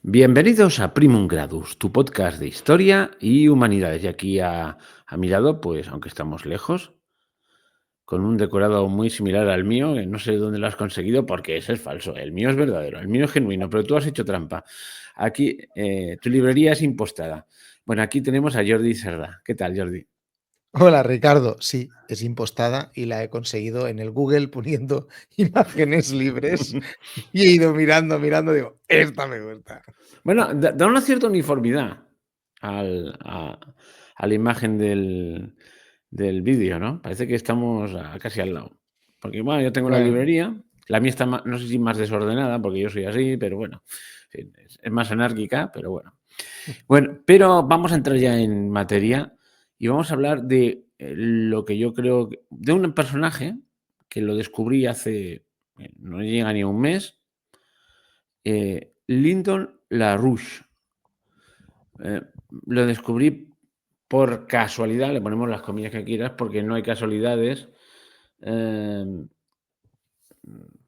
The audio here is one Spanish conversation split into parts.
Bienvenidos a Primum Gradus, tu podcast de historia y humanidades. Y aquí a mi lado, pues aunque estamos lejos, con un decorado muy similar al mío, que no sé dónde lo has conseguido porque ese es falso. El mío es verdadero, el mío es genuino, pero tú has hecho trampa. Aquí, tu librería es impostada. Bueno, aquí tenemos a Jordi Serra. ¿Qué tal, Jordi? Hola Ricardo, sí, es impostada y la he conseguido en el Google poniendo imágenes libres y he ido mirando, digo, esta me gusta. Bueno, da una cierta uniformidad al a a la imagen del vídeo, ¿no? Parece que estamos casi al lado. Porque, bueno, yo tengo la Bueno, librería, la mía está no sé si más desordenada, porque yo soy así, pero bueno, en fin, es más anárquica, pero bueno. Bueno, pero vamos a entrar ya en materia y vamos a hablar de, lo que yo creo de un personaje que lo descubrí hace, no llega ni a un mes, Lyndon LaRouche. Eh, lo descubrí por casualidad, le ponemos las comillas que quieras, porque no hay casualidades. Em,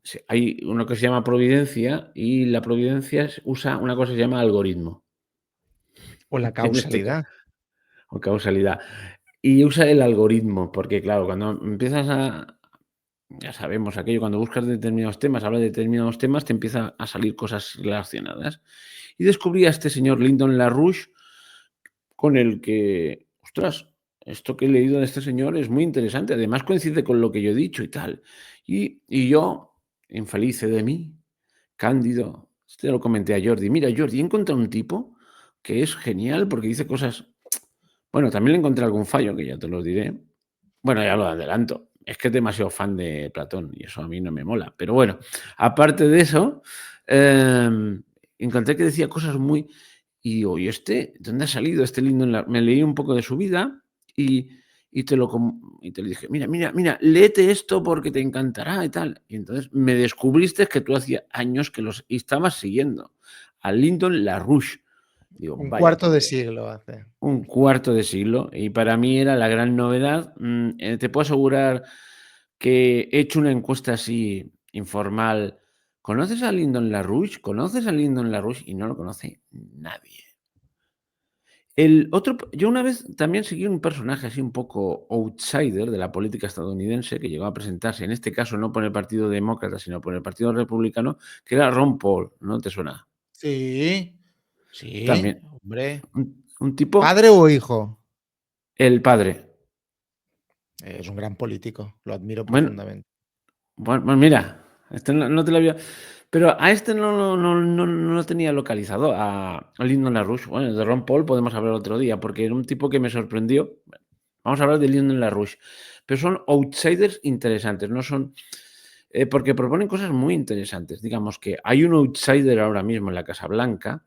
sí, hay uno que se llama providencia y la providencia usa una cosa que se llama algoritmo, o la en este caso, causalidad. o causalidad. Y usa el algoritmo, porque claro, cuando empiezas ya sabemos aquello, cuando buscas determinados temas, hablas de determinados temas, te empiezan a salir cosas relacionadas. Y descubrí a este señor Lyndon LaRouche, con el que, ostras, esto que he leído de este señor es muy interesante. Además coincide con lo que yo he dicho y tal. Y yo, infeliz de mí, cándido, este lo comenté a Jordi. Mira, Jordi, he encontrado un tipo que es genial porque dice cosas. Bueno, también le encontré algún fallo, que ya te lo diré. Bueno, ya lo adelanto. Es que es demasiado fan de Platón y eso a mí no me mola. Pero bueno, aparte de eso, encontré que decía cosas muy. Y digo, ¿y este? ¿De dónde ha salido este lindo? Me leí un poco de su vida y, y te lo dije, mira, mira, mira, léete esto porque te encantará y tal. Y entonces me descubriste que tú hacía años que los estabas siguiendo, a Lyndon LaRouche. Digo, Un vaya cuarto por de Dios. siglo hace. Un cuarto de siglo y para mí era la gran novedad. Te puedo asegurar que he hecho una encuesta así informal. ¿Conoces a Lyndon LaRouche? ¿Conoces a Lyndon LaRouche? Y no lo conoce nadie. El otro, yo una vez también seguí un personaje así un poco outsider de la política estadounidense que llegó a presentarse, en este caso no por el Partido Demócrata, sino por el Partido Republicano, que era Ron Paul, ¿no te suena? Sí, sí, También, hombre. un tipo, ¿Padre o hijo? el padre. Es un gran político, lo admiro Bueno, profundamente. pues mira, este no te lo había, pero a este no lo tenía localizado, a Lyndon LaRouche. Bueno, de Ron Paul podemos hablar otro día, porque era un tipo que me sorprendió. Vamos a hablar de Lyndon LaRouche, pero son outsiders interesantes, no son, porque proponen cosas muy interesantes. Digamos que hay un outsider ahora mismo en la Casa Blanca,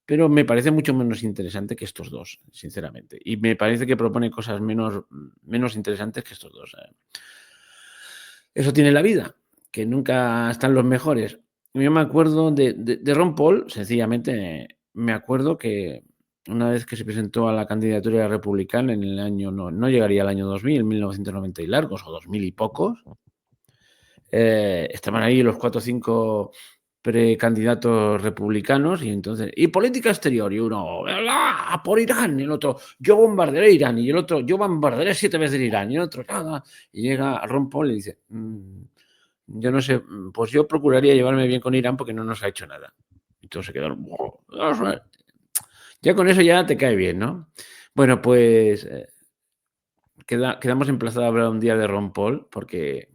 pero me parece mucho menos interesante que estos dos, sinceramente. Y me parece que propone cosas menos interesantes que estos dos. Eso tiene la vida, que nunca están los mejores. Yo me acuerdo de Ron Paul, sencillamente me acuerdo que una vez que se presentó a la candidatura republicana en el año, no llegaría al año 2000, 1990 y largos, o 2000 y pocos, estaban ahí los 4 o 5 precandidatos republicanos y entonces, y política exterior, y uno, ¡ah, por Irán! Y el otro, yo bombardearé Irán, y el otro, yo bombardearé 7 veces Irán, y el otro, nada. Y llega Ron Paul y dice, yo no sé, pues yo procuraría llevarme bien con Irán porque no nos ha hecho nada. Y todos se quedaron, "Buah, ya con eso ya te cae bien, ¿no?". Bueno, pues quedamos emplazados a hablar un día de Ron Paul porque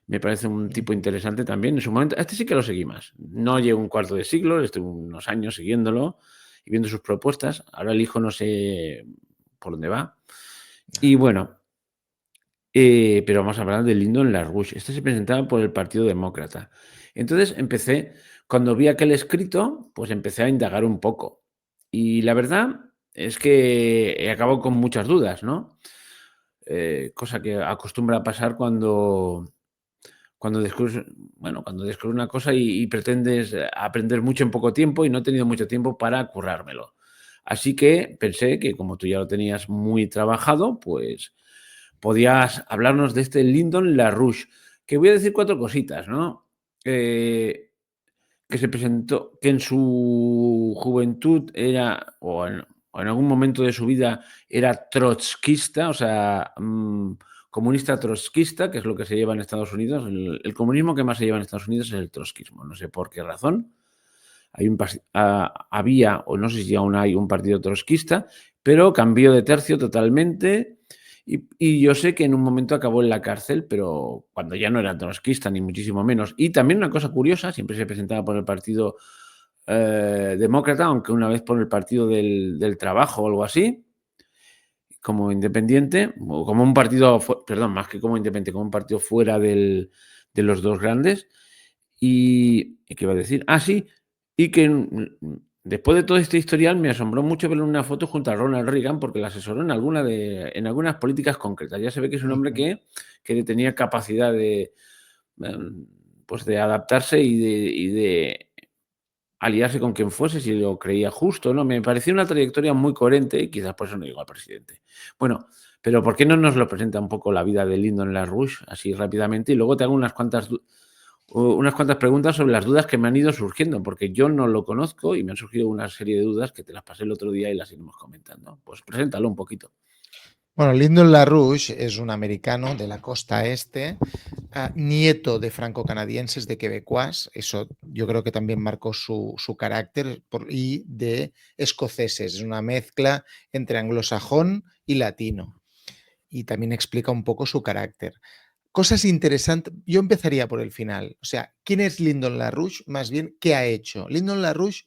me parece un tipo interesante también. En su momento, a este sí que lo seguí más. No llevo un cuarto de siglo, estuve unos años siguiéndolo y viendo sus propuestas. Ahora el hijo no sé por dónde va. Y bueno, pero vamos a hablar de Lyndon LaRouche. Este se presentaba por el Partido Demócrata. Entonces empecé, cuando vi aquel escrito, pues empecé a indagar un poco. Y la verdad es que he acabado con muchas dudas, ¿no? Cosa que acostumbra a pasar cuando descubres, bueno, cuando descubres una cosa y pretendes aprender mucho en poco tiempo y no he tenido mucho tiempo para currármelo. Así que pensé que como tú ya lo tenías muy trabajado, pues podías hablarnos de este Lyndon LaRouche, que voy a decir 4 cositas, ¿no? Eh, que se presentó, que en su juventud era, o en algún momento de su vida era trotskista, o sea, comunista trotskista, que es lo que se lleva en Estados Unidos. El comunismo que más se lleva en Estados Unidos es el trotskismo, no sé por qué razón. Había, o no sé si aún hay, un partido trotskista, pero cambió de tercio totalmente. Y yo sé que en un momento acabó en la cárcel, pero cuando ya no era trotskista, ni muchísimo menos. Y también una cosa curiosa, siempre se presentaba por el Partido Demócrata, aunque una vez por el Partido del Trabajo o algo así, como independiente, o como un partido, perdón, más que como independiente, como un partido fuera de los dos grandes. ¿Y qué iba a decir? Ah, sí, y que después de todo este historial me asombró mucho ver una foto junto a Ronald Reagan porque le asesoró en algunas políticas concretas. Ya se ve que es un hombre Ujú. que tenía capacidad em, pues de adaptarse y de aliarse con quien fuese si lo creía justo, ¿no? Me pareció una trayectoria muy coherente y quizás por eso no llegó al presidente. Bueno, pero ¿por qué no nos lo presenta un poco la vida de Lyndon LaRouche así rápidamente? Y luego te hago unas cuantas preguntas sobre las dudas que me han ido surgiendo, porque yo no lo conozco y me han surgido una serie de dudas que te las pasé el otro día y las iremos comentando. Pues preséntalo un poquito. Bueno, Lyndon LaRouche es un americano de la costa este, nieto de franco-canadienses, de quebecuas, eso yo creo que también marcó su carácter, y de escoceses, es una mezcla entre anglosajón y latino, y también explica un poco su carácter. Cosas interesantes, yo empezaría por el final, o sea, ¿quién es Lyndon LaRouche? Más bien, ¿qué ha hecho? Lyndon LaRouche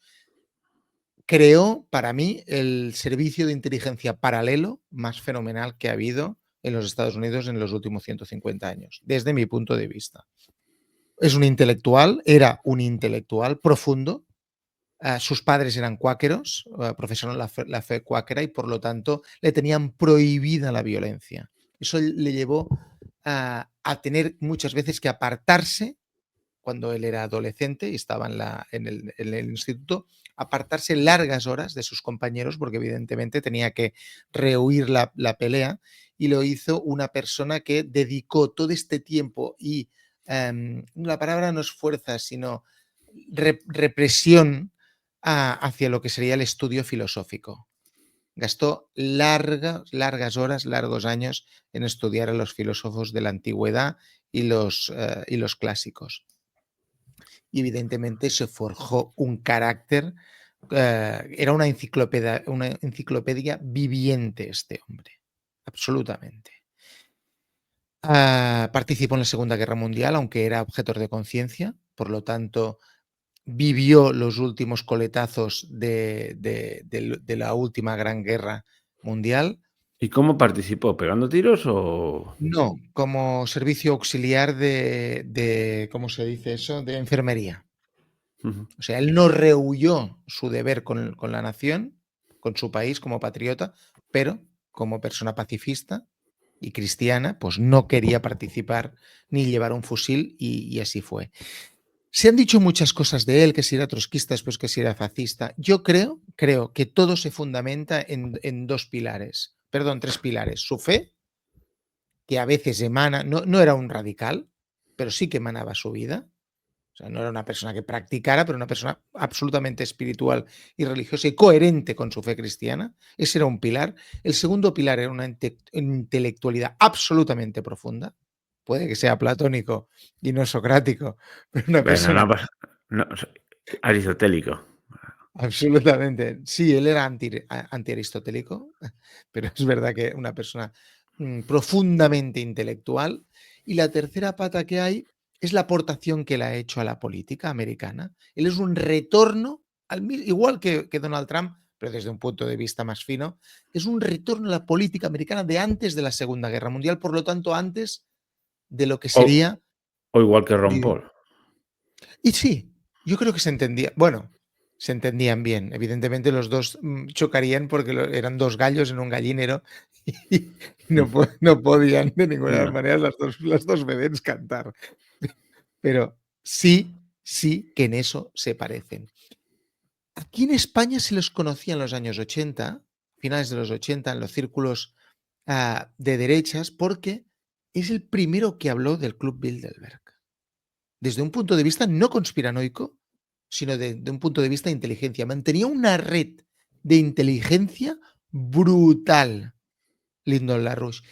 creó, para mí, el servicio de inteligencia paralelo más fenomenal que ha habido en los Estados Unidos en los últimos 150 años, desde mi punto de vista. Es un intelectual, era un intelectual profundo. Sus padres eran cuáqueros, profesaron la fe cuáquera y por lo tanto le tenían prohibida la violencia. Eso le llevó a tener muchas veces que apartarse cuando él era adolescente y estaba en el instituto, apartarse largas horas de sus compañeros porque evidentemente tenía que rehuir la pelea, y lo hizo una persona que dedicó todo este tiempo y la palabra no es fuerza, sino represión hacia lo que sería el estudio filosófico. Gastó largas horas, largos años en estudiar a los filósofos de la antigüedad y los clásicos. Y evidentemente se forjó un carácter, era una enciclopedia viviente este hombre, absolutamente. Participó en la Segunda Guerra Mundial, aunque era objetor de conciencia, por lo tanto, vivió los últimos coletazos de la última gran guerra mundial. ¿Y cómo participó? ¿Pegando tiros o...? No, como servicio auxiliar ¿cómo se dice eso? De enfermería. Ujú. O sea, él no rehuyó su deber con la nación, con su país como patriota, pero como persona pacifista y cristiana, pues no quería participar ni llevar un fusil y así fue. Se han dicho muchas cosas de él, que si era trotskista, después que si era fascista. Yo creo que todo se fundamenta en dos pilares, perdón, tres pilares. Su fe, que a veces emana, no era un radical, pero sí que emanaba su vida. O sea, no era una persona que practicara, pero una persona absolutamente espiritual y religiosa y coherente con su fe cristiana. Ese era un pilar. El segundo pilar era una intelectualidad absolutamente profunda. Puede que sea platónico y no socrático, pero una Bueno, no persona pasa... No, aristotélico. absolutamente. Sí, él era antiaristotélico, pero es verdad que una persona profundamente intelectual. Y la tercera pata que hay es la aportación que él ha hecho a la política americana. Él es un retorno, igual que Donald Trump, pero desde un punto de vista más fino, es un retorno a la política americana de antes de la Segunda Guerra Mundial, por lo tanto, antes de lo que O, sería. o igual que Ron Paul. Y sí, yo creo que se entendía, bueno, se entendían bien. Evidentemente los dos chocarían porque eran dos gallos en un gallinero y no podían de ninguna No. manera las dos vedettes cantar. Pero sí que en eso se parecen. Aquí en España se los conocía en los años 80, finales de los 80, en los círculos de derechas, porque es el primero que habló del Club Bilderberg. Desde un punto de vista no conspiranoico, sino de un punto de vista de inteligencia. Mantenía una red de inteligencia brutal, Lyndon LaRouche.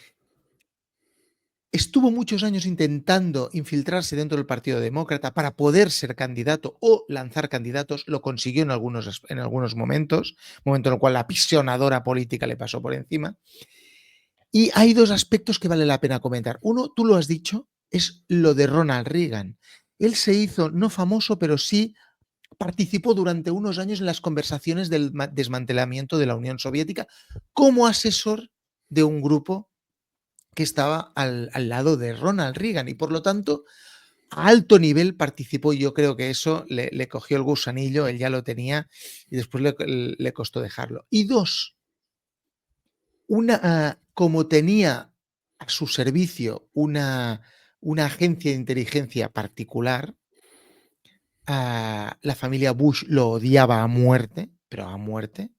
Estuvo muchos años intentando infiltrarse dentro del Partido Demócrata para poder ser candidato o lanzar candidatos. Lo consiguió en algunos momentos, momento en el cual la apasionadora política le pasó por encima. Y hay dos aspectos que vale la pena comentar. Uno, tú lo has dicho, es lo de Ronald Reagan. Él se hizo no famoso, pero sí participó durante unos años en las conversaciones del desmantelamiento de la Unión Soviética como asesor de un grupo que estaba al lado de Ronald Reagan y por lo tanto a alto nivel participó y yo creo que eso le cogió el gusanillo, él ya lo tenía y después le costó dejarlo. Y dos, como tenía a su servicio una agencia de inteligencia particular, la familia Bush lo odiaba a muerte, pero a muerte,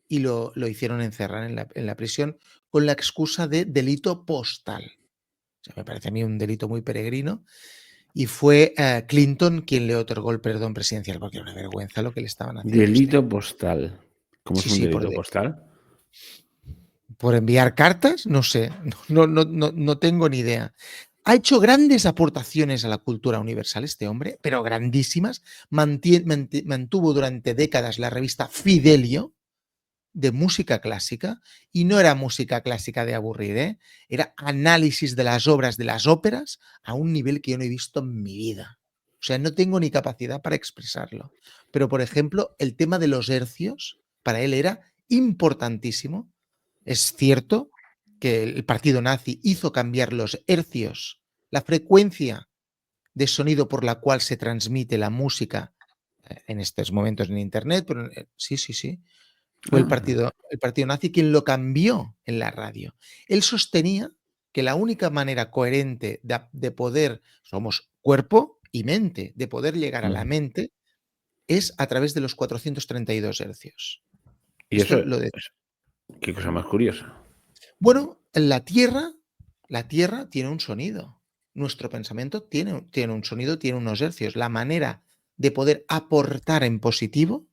y lo hicieron encerrar en la prisión con la excusa de delito postal. O sea, me parece a mí un delito muy peregrino. Y fue Clinton quien le otorgó el perdón presidencial, porque era una vergüenza lo que le estaban haciendo a este Delito hombre. postal. ¿Cómo es Sí, un sí, delito postal? por enviar cartas, no sé, no tengo ni idea. Ha hecho grandes aportaciones a la cultura universal este hombre, pero grandísimas. Mantuvo durante décadas la revista Fidelio de música clásica, y no era música clásica de aburrir, ¿eh? Era análisis de las obras de las óperas a un nivel que yo no he visto en mi vida. O sea, no tengo ni capacidad para expresarlo. Pero, por ejemplo, el tema de los hercios para él era importantísimo. Es cierto que el partido nazi hizo cambiar los hercios, la frecuencia de sonido por la cual se transmite la música en estos momentos en Internet, pero sí, sí, sí. Fue Ah, el partido nazi quien lo cambió en la radio. Él sostenía que la única manera coherente de poder, somos cuerpo y mente, de poder llegar a la mm. mente es a través de los 432 hercios. Y Esto eso, lo de... qué cosa más curiosa. Bueno, la Tierra tiene un sonido. Nuestro pensamiento tiene un sonido, tiene unos hercios. La manera de poder aportar en positivo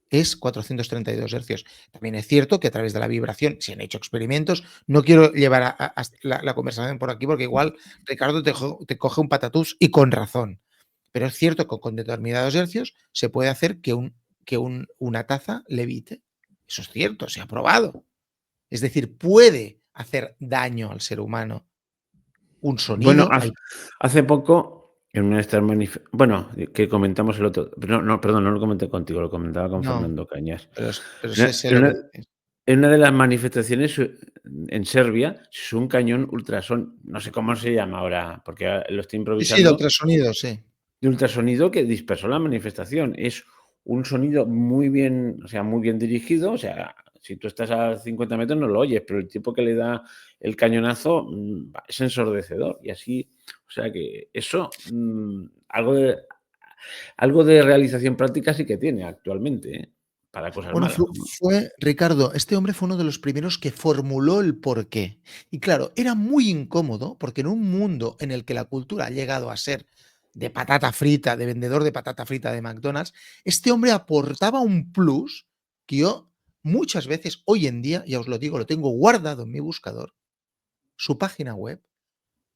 es 432 hercios. También es cierto que a través de la vibración se han hecho experimentos. No quiero llevar la conversación por aquí porque igual Ricardo te coge un patatús y con razón. Pero es cierto que con determinados hercios se puede hacer que una taza levite. Eso es cierto, se ha probado. Es decir, puede hacer daño al ser humano un Bueno, sonido. hace poco, en una de estas bueno, que comentamos el otro, no, no, perdón, no lo comenté contigo, lo comentaba con No, Fernando Cañas. pero En sé, una, sé en lo que una- dices. en una de las manifestaciones en Serbia se usó un cañón ultrason, no sé cómo se llama ahora, porque lo estoy Sí, sí, de improvisando, ultrasonido, sí. de ultrasonido que dispersó la manifestación. Es un sonido muy bien, o sea, muy bien dirigido, o sea, si tú estás a 50 metros no lo oyes, pero el tipo que le da el cañonazo es ensordecedor y así, o sea que eso, algo de realización práctica sí que tiene actualmente, ¿eh? Para cosas Bueno, malas. ¿No? Ricardo, este hombre fue uno de los primeros que formuló el porqué. Y claro, era muy incómodo porque en un mundo en el que la cultura ha llegado a ser de patata frita, de vendedor de patata frita de McDonald's, este hombre aportaba un plus que yo muchas veces hoy en día, ya os lo digo, lo tengo guardado en mi buscador, su página web,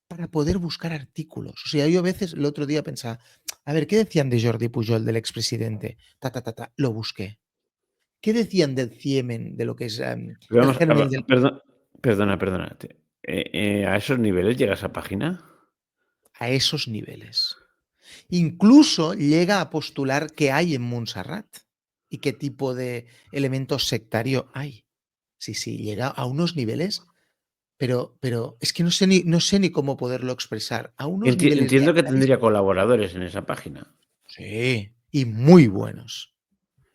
para poder buscar artículos. O sea, yo a veces el otro día pensaba, a ver, ¿qué decían de Jordi Pujol, del expresidente? Lo busqué. ¿Qué decían del ciemen, de lo que es Pero el vamos, germen del... perdona. ¿A esos niveles llega esa página? A esos niveles? Incluso llega a postular qué hay en Montserrat y qué tipo de elemento sectario hay. Sí, sí, llega a unos niveles, pero es que no sé ni cómo poderlo expresar. A unos niveles de Entiendo que análisis, tendría colaboradores en esa página. sí, y muy buenos.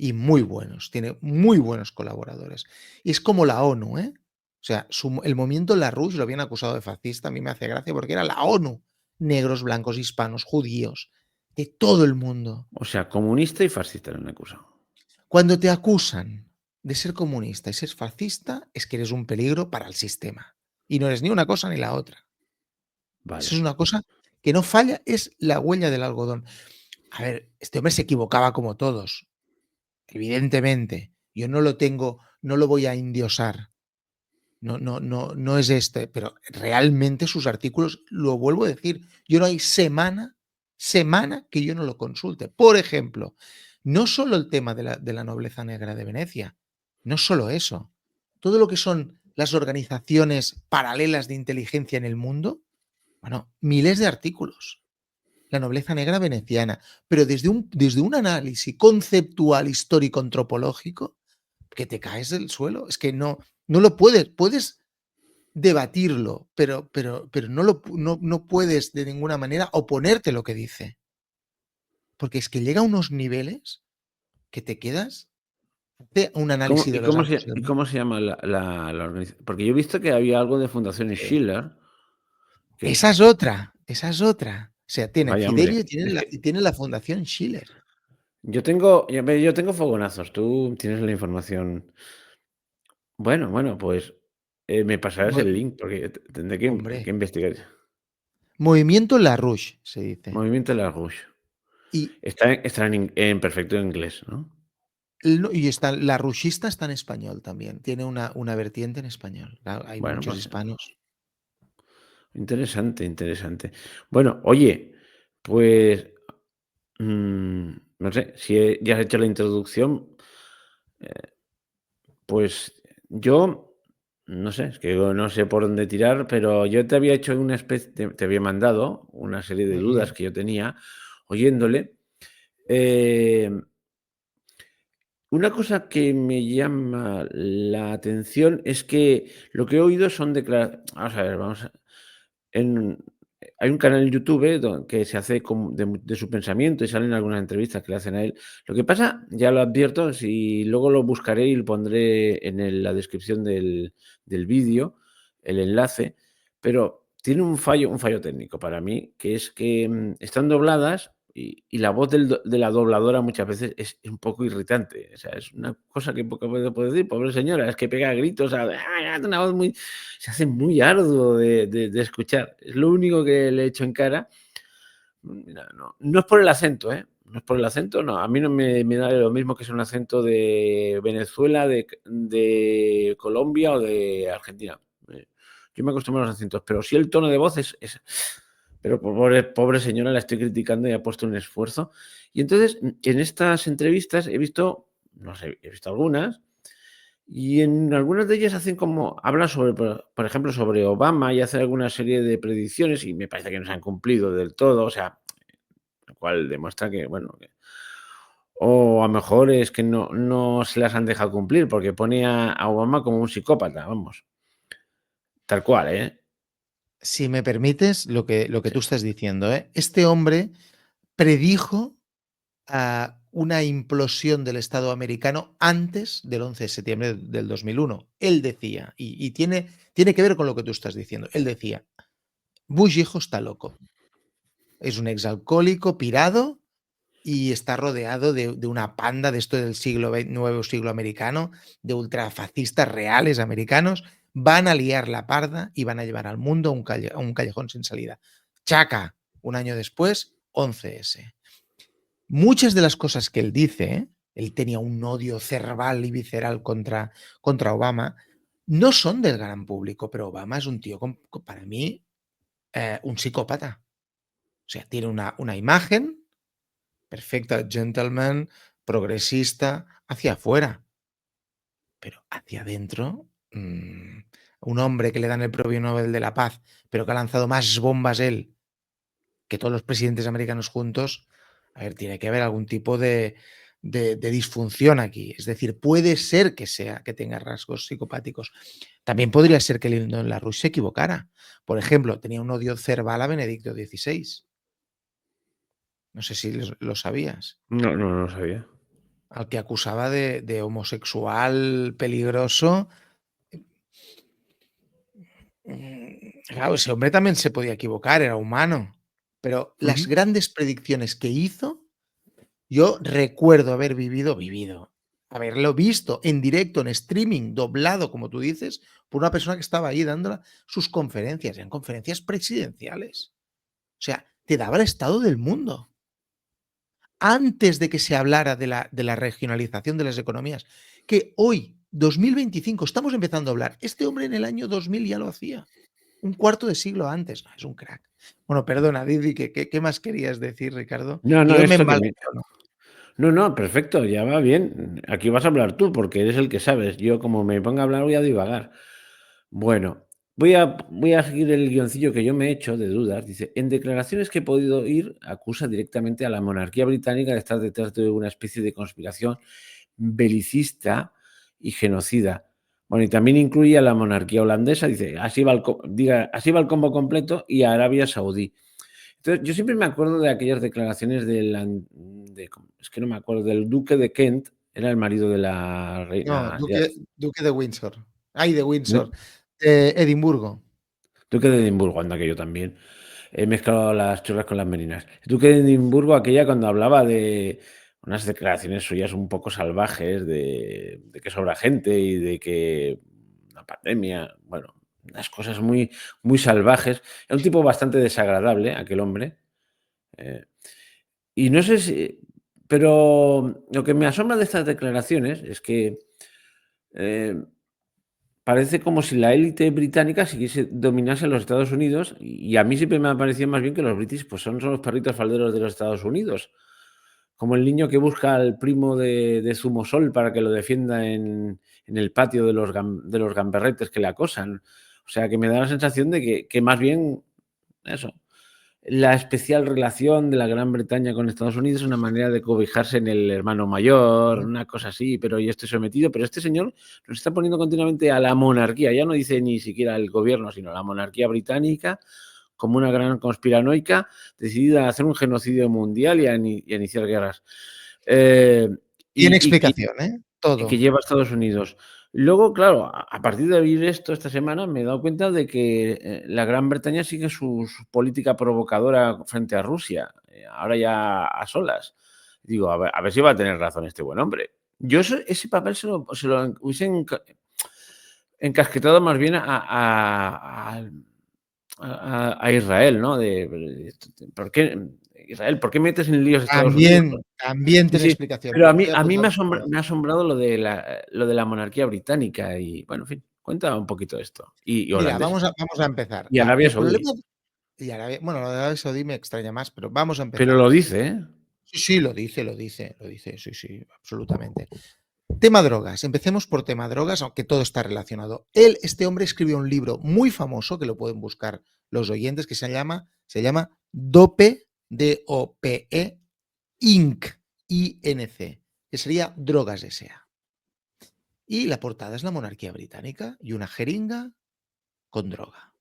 Y muy buenos, tiene muy buenos colaboradores. Y es como la ONU, ¿eh? O sea, el movimiento LaRouche lo habían acusado de fascista, a mí me hace gracia porque era la ONU. Negros, blancos, hispanos, judíos, de todo el mundo. O sea, comunista y fascista le han acusado. Cuando te acusan de ser comunista y ser fascista, es que eres un peligro para el sistema. Y no eres ni una cosa ni la otra. Eso es Vale. una cosa que no falla, es la huella del algodón. A ver, este hombre se equivocaba como todos, evidentemente. Yo no lo voy a endiosar. No es este, pero realmente sus artículos, lo vuelvo a decir, yo no hay semana que yo no lo consulte. Por ejemplo, no solo el tema de la nobleza negra de Venecia, no solo eso, todo lo que son las organizaciones paralelas de inteligencia en el mundo, bueno, miles de artículos. La nobleza negra veneciana, pero desde un análisis conceptual, histórico, antropológico, que te caes del suelo. Es que no lo puedes debatirlo, pero no puedes de ninguna manera oponerte a lo que dice. Porque es que llega a unos niveles que te quedas de un análisis de los astros del Y mundo. cómo se llama la organización? Porque yo he visto que había algo de Fundación Sí. Schiller, que Esa es otra, esa es otra. O sea, tiene vaya hombre, Fidelio es que y tiene la Fundación Schiller. yo tengo fogonazos, tú tienes la información. Bueno, pues, me pasarás Mo el link porque tendré que Hombre, investigar. Movimiento Larouche se dice. Movimiento de la Rouge. Y Está en perfecto inglés, ¿no? no, y está Larouchista está en español también. Tiene una vertiente en español. Hay Bueno, muchos pues hispanos. interesante, interesante. Bueno, oye, pues, no sé, si ya has hecho la introducción, pues yo, no sé, es que no sé por dónde tirar, pero yo te había hecho una especie, te había mandado una serie de dudas Ujú. que yo tenía oyéndole. Eh, una cosa que me llama la atención es que lo que he oído son declaraciones. Vamos a ver, en hay un canal en YouTube que se hace de su pensamiento y salen algunas entrevistas que le hacen a él. Lo que pasa, ya lo advierto, si luego lo buscaré y lo pondré en la descripción del vídeo, el enlace, pero tiene un fallo técnico para mí, que es que están dobladas y la voz de la dobladora muchas veces es un poco irritante. O sea, es una cosa que poco puedo decir, pobre señora, es que pega gritos, una voz muy, se hace muy arduo de escuchar. Es lo único que le echo en cara. Mira, no es por el acento, ¿eh? No es por el acento, no. A mí no me da lo mismo que es un acento de Venezuela, de Colombia o de Argentina. Yo me acostumbro a los acentos, pero sí el tono de voz pero pobre señora, la estoy criticando y ha puesto un esfuerzo. Y entonces, en estas entrevistas he visto, no sé, he visto algunas, y en algunas de ellas hacen como hablan sobre, por ejemplo, sobre Obama y hacen alguna serie de predicciones y me parece que no se han cumplido del todo, o sea, lo cual demuestra que, bueno, o a lo mejor es que no se las han dejado cumplir porque pone a Obama como un psicópata, vamos, tal cual, ¿eh? Si me permites lo que Sí. tú estás diciendo, ¿eh? Este hombre predijo una implosión del Estado americano antes del 11 de septiembre del 2001. Él decía, y tiene que ver con lo que tú estás diciendo, él decía, Bush hijo está loco, es un exalcohólico pirado y está rodeado de una panda de esto del nuevo siglo americano, de ultrafascistas reales americanos, van a liar la parda y van a llevar al mundo a a un callejón sin salida. Chaca, un año después, 11S. Muchas de las cosas que él dice, ¿eh? Él tenía un odio cerval y visceral contra Obama, no son del gran público, pero Obama es un tío, para mí, un psicópata. O sea, tiene una imagen perfecta, gentleman, progresista, hacia afuera, pero hacia adentro, un hombre que le dan el premio Nobel de la Paz, pero que ha lanzado más bombas él que todos los presidentes americanos juntos, a ver, tiene que haber algún tipo de disfunción aquí. Es decir, puede ser que tenga rasgos psicopáticos. También podría ser que Lyndon LaRouche se equivocara. Por ejemplo, tenía un odio cerval a Benedicto XVI. No sé si lo sabías. No lo sabía. Al que acusaba de homosexual peligroso. Claro, ese hombre también se podía equivocar, era humano. Pero las Ujú. grandes predicciones que hizo, yo recuerdo vivido, haberlo visto en directo, en streaming, doblado, como tú dices, por una persona que estaba ahí dando sus conferencias, eran conferencias presidenciales. O sea, te daba el estado del mundo. antes de que se hablara de la regionalización de las economías, que hoy, 2025, estamos empezando a hablar. Este hombre en el año 2000 ya lo hacía, un cuarto de siglo antes. Es un crack. Bueno, perdona, Didi, ¿qué más querías decir, Ricardo? No, Que no, yo me esto que embalanzo. no, no, perfecto, ya va bien. Aquí vas a hablar tú, porque eres el que sabes. Yo, como me ponga a hablar, voy a divagar. Bueno, voy a seguir el guioncillo que yo me he hecho de dudas. Dice, en declaraciones que he podido oír, acusa directamente a la monarquía británica de estar detrás de una especie de conspiración belicista y genocida. Bueno, y también incluye a la monarquía holandesa. Dice, así va el combo completo y a Arabia Saudí. Entonces, yo siempre me acuerdo de aquellas declaraciones es que no me acuerdo, del duque de Kent, era el marido de la No, reina, duque de Windsor. Ay, de Windsor. ¿no? Edimburgo. Duque de Edimburgo, anda que yo también. He mezclado las churras con las merinas. Duque de Edimburgo, aquella cuando hablaba de unas declaraciones suyas un poco salvajes, de que sobra gente y de que una pandemia, bueno, unas cosas muy, muy salvajes. Era un tipo bastante desagradable, aquel hombre. eh, Y no sé si, pero lo que me asombra de estas declaraciones es que eh, parece como si la élite británica siguiese dominase los Estados Unidos y a mí siempre me ha parecido más bien que los british pues son los perritos falderos de los Estados Unidos, como el niño que busca al primo de Zumosol para que lo defienda en el patio de los gamberretes que le acosan. O sea, que me da la sensación de que más bien eso, la especial relación de la Gran Bretaña con Estados Unidos es una manera de cobijarse en el hermano mayor, una cosa así, pero yo estoy sometido. Pero este señor nos está poniendo continuamente a la monarquía, ya no dice ni siquiera el gobierno, sino la monarquía británica, como una gran conspiranoica decidida a hacer un genocidio mundial y a iniciar guerras. Eh, Tiene y, y, explicación, ¿eh? y que Todo. lleva a Estados Unidos. Luego, claro, a partir de oír esto esta semana me he dado cuenta de que la Gran Bretaña sigue su política provocadora frente a Rusia, ahora ya a solas. Digo, a ver si va a tener razón este buen hombre. Yo ese papel se lo hubiese encasquetado más bien a Israel, ¿no? ¿Por qué, Israel, ¿por qué metes en líos a Estados Unidos? También Sí, tiene sí, explicación, pero pero a estoy mí a mí apuntando me todo. ha asombrado lo de la monarquía británica y, bueno, en fin, cuenta un poquito de esto. Y Mira, holandesa. vamos a empezar. Y Arabia El Saudí. problema y Arabia bueno, lo de Arabia Saudí me extraña más, pero vamos a Pero empezar. lo dice, ¿eh? Sí, sí, lo dice, sí, sí, absolutamente. Tema drogas. Empecemos por tema drogas, aunque todo está relacionado. Este hombre escribió un libro muy famoso, que lo pueden buscar los oyentes, que se llama DOPE, D-O-P-E, Inc., I-N-C, que sería Drogas S.A. Y la portada es la monarquía británica y una jeringa con droga.